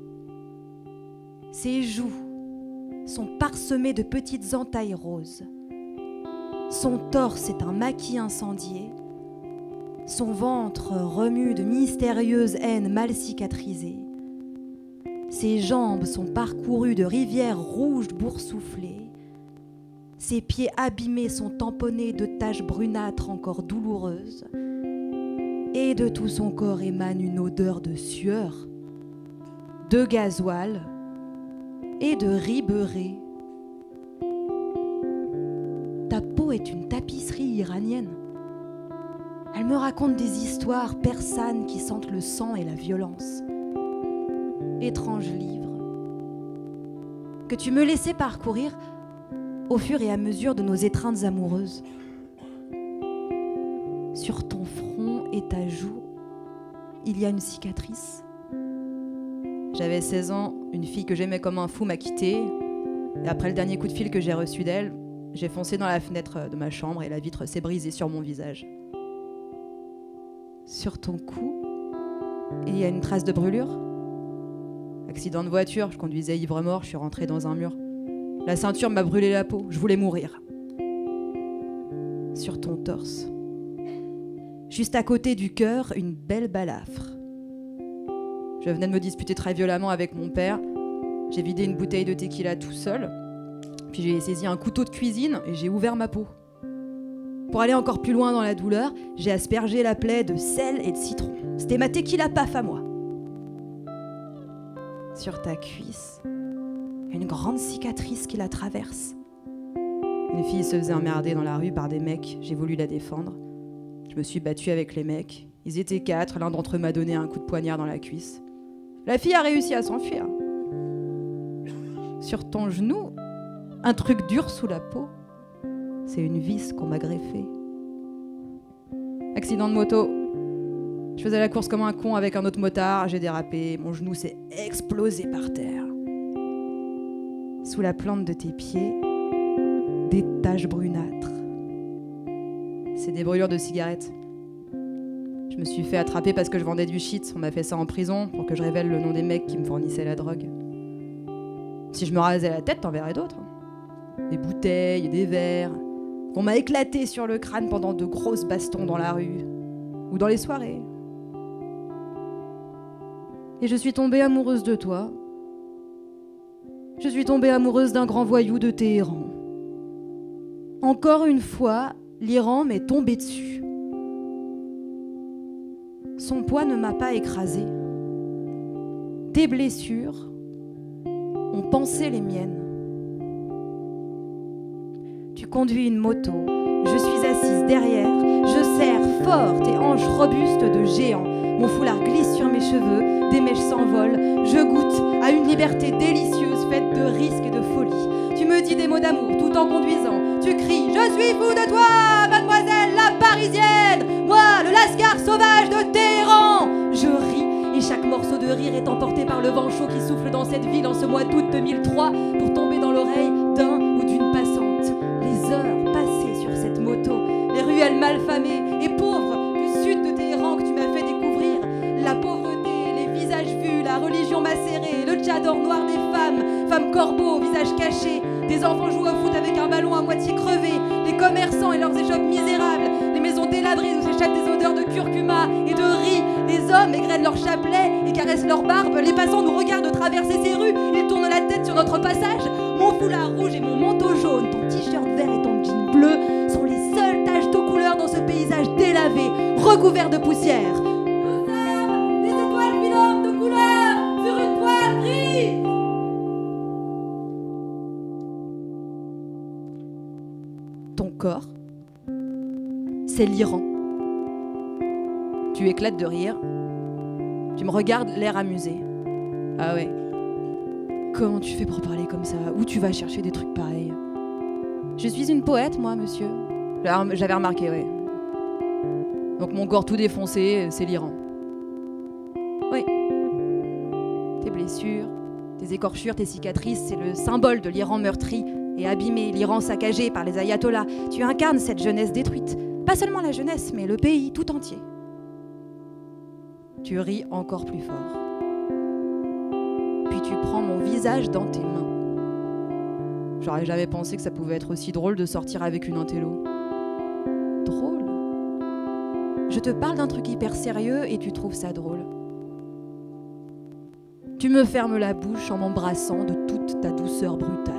Ses joues sont parsemées de petites entailles roses. Son torse est un maquis incendié. Son ventre remue de mystérieuses haines mal cicatrisées. Ses jambes sont parcourues de rivières rouges boursouflées. Ses pieds abîmés sont tamponnés de taches brunâtres encore douloureuses. Et de tout son corps émane une odeur de sueur, de gasoil et de riz beurré. Ta peau est une tapisserie iranienne. Elle me raconte des histoires persanes qui sentent le sang et la violence. Étrange livre que tu me laissais parcourir au fur et à mesure de nos étreintes amoureuses. Sur ton front et ta joue, il y a une cicatrice. J'avais 16 ans, une fille que j'aimais comme un fou m'a quittée. Et après le dernier coup de fil que j'ai reçu d'elle, j'ai foncé dans la fenêtre de ma chambre et la vitre s'est brisée sur mon visage. Sur ton cou, il y a une trace de brûlure. Accident de voiture, je conduisais ivre-mort, je suis rentrée dans un mur. La ceinture m'a brûlé la peau, je voulais mourir. Sur ton torse, juste à côté du cœur, une belle balafre. Je venais de me disputer très violemment avec mon père. J'ai vidé une bouteille de tequila tout seul. Puis j'ai saisi un couteau de cuisine et j'ai ouvert ma peau. Pour aller encore plus loin dans la douleur, j'ai aspergé la plaie de sel et de citron. C'était ma tequila paf à moi. Sur ta cuisse, une grande cicatrice qui la traverse. Une fille se faisait emmerder dans la rue par des mecs. J'ai voulu la défendre. Je me suis battue avec les mecs. Ils étaient 4, l'un d'entre eux m'a donné un coup de poignard dans la cuisse. La fille a réussi à s'enfuir. Sur ton genou, un truc dur sous la peau. C'est une vis qu'on m'a greffée. Accident de moto. Je faisais la course comme un con avec un autre motard. J'ai dérapé. Mon genou s'est explosé par terre. Sous la plante de tes pieds, des taches brunâtres. C'est des brûlures de cigarettes. Je me suis fait attraper parce que je vendais du shit. On m'a fait ça en prison pour que je révèle le nom des mecs qui me fournissaient la drogue. Si je me rasais la tête, t'en verrais d'autres. Des bouteilles, des verres. On m'a éclaté sur le crâne pendant de grosses bastons dans la rue. Ou dans les soirées. Et je suis tombée amoureuse de toi. Je suis tombée amoureuse d'un grand voyou de Téhéran. Encore une fois, l'Iran m'est tombé dessus. Son poids ne m'a pas écrasée. Tes blessures ont pansé les miennes. Tu conduis une moto, je suis assise derrière, je serre fort tes hanches robustes de géant. Mon foulard glisse sur mes cheveux, des mèches s'envolent, je goûte à une liberté délicieuse faite de risques et de folie. Tu me dis des mots d'amour tout en conduisant, tu cries « Je suis fou de toi, mademoiselle la parisienne, moi le lascar sauvage de Téhéran !» Je ris et chaque morceau de rire est emporté par le vent chaud qui souffle dans cette ville en ce mois d'août 2003 pour tomber dans l'oreille d'un ou d'une passante. Les heures passées sur cette moto, les ruelles malfamées et pauvres du sud de Téhéran que tu m'as fait découvrir, la pauvreté, les visages vus, la religion macérée, le tchador noir des femmes corbeaux, visage caché, des enfants jouent au foot avec un ballon à moitié crevé, les commerçants et leurs échoppes misérables, les maisons délabrées où s'échappent des odeurs de curcuma et de riz, les hommes égrènent leurs chapelets et caressent leurs barbes, les passants nous regardent traverser ces rues, ils tournent la tête sur notre passage, mon foulard rouge et mon manteau jaune, ton t-shirt vert et ton jean bleu sont les seules taches de couleur dans ce paysage délavé, recouvert de poussière. Nous sommes des étoiles filantes de couleur sur une toile grise. Ton corps, c'est l'Iran. Tu éclates de rire. Tu me regardes l'air amusé. Ah ouais. Comment tu fais pour parler comme ça? Où tu vas chercher des trucs pareils? Je suis une poète, moi, monsieur. J'avais remarqué, ouais. Donc mon corps tout défoncé, c'est l'Iran. Oui. Tes blessures, tes écorchures, tes cicatrices, c'est le symbole de l'Iran meurtri et abîmé, l'Iran saccagé par les ayatollahs. Tu incarnes cette jeunesse détruite. Pas seulement la jeunesse, mais le pays tout entier. Tu ris encore plus fort. Puis tu prends mon visage dans tes mains. J'aurais jamais pensé que ça pouvait être aussi drôle de sortir avec une intello. Drôle? Je te parle d'un truc hyper sérieux et tu trouves ça drôle. Tu me fermes la bouche en m'embrassant de toute ta douceur brutale.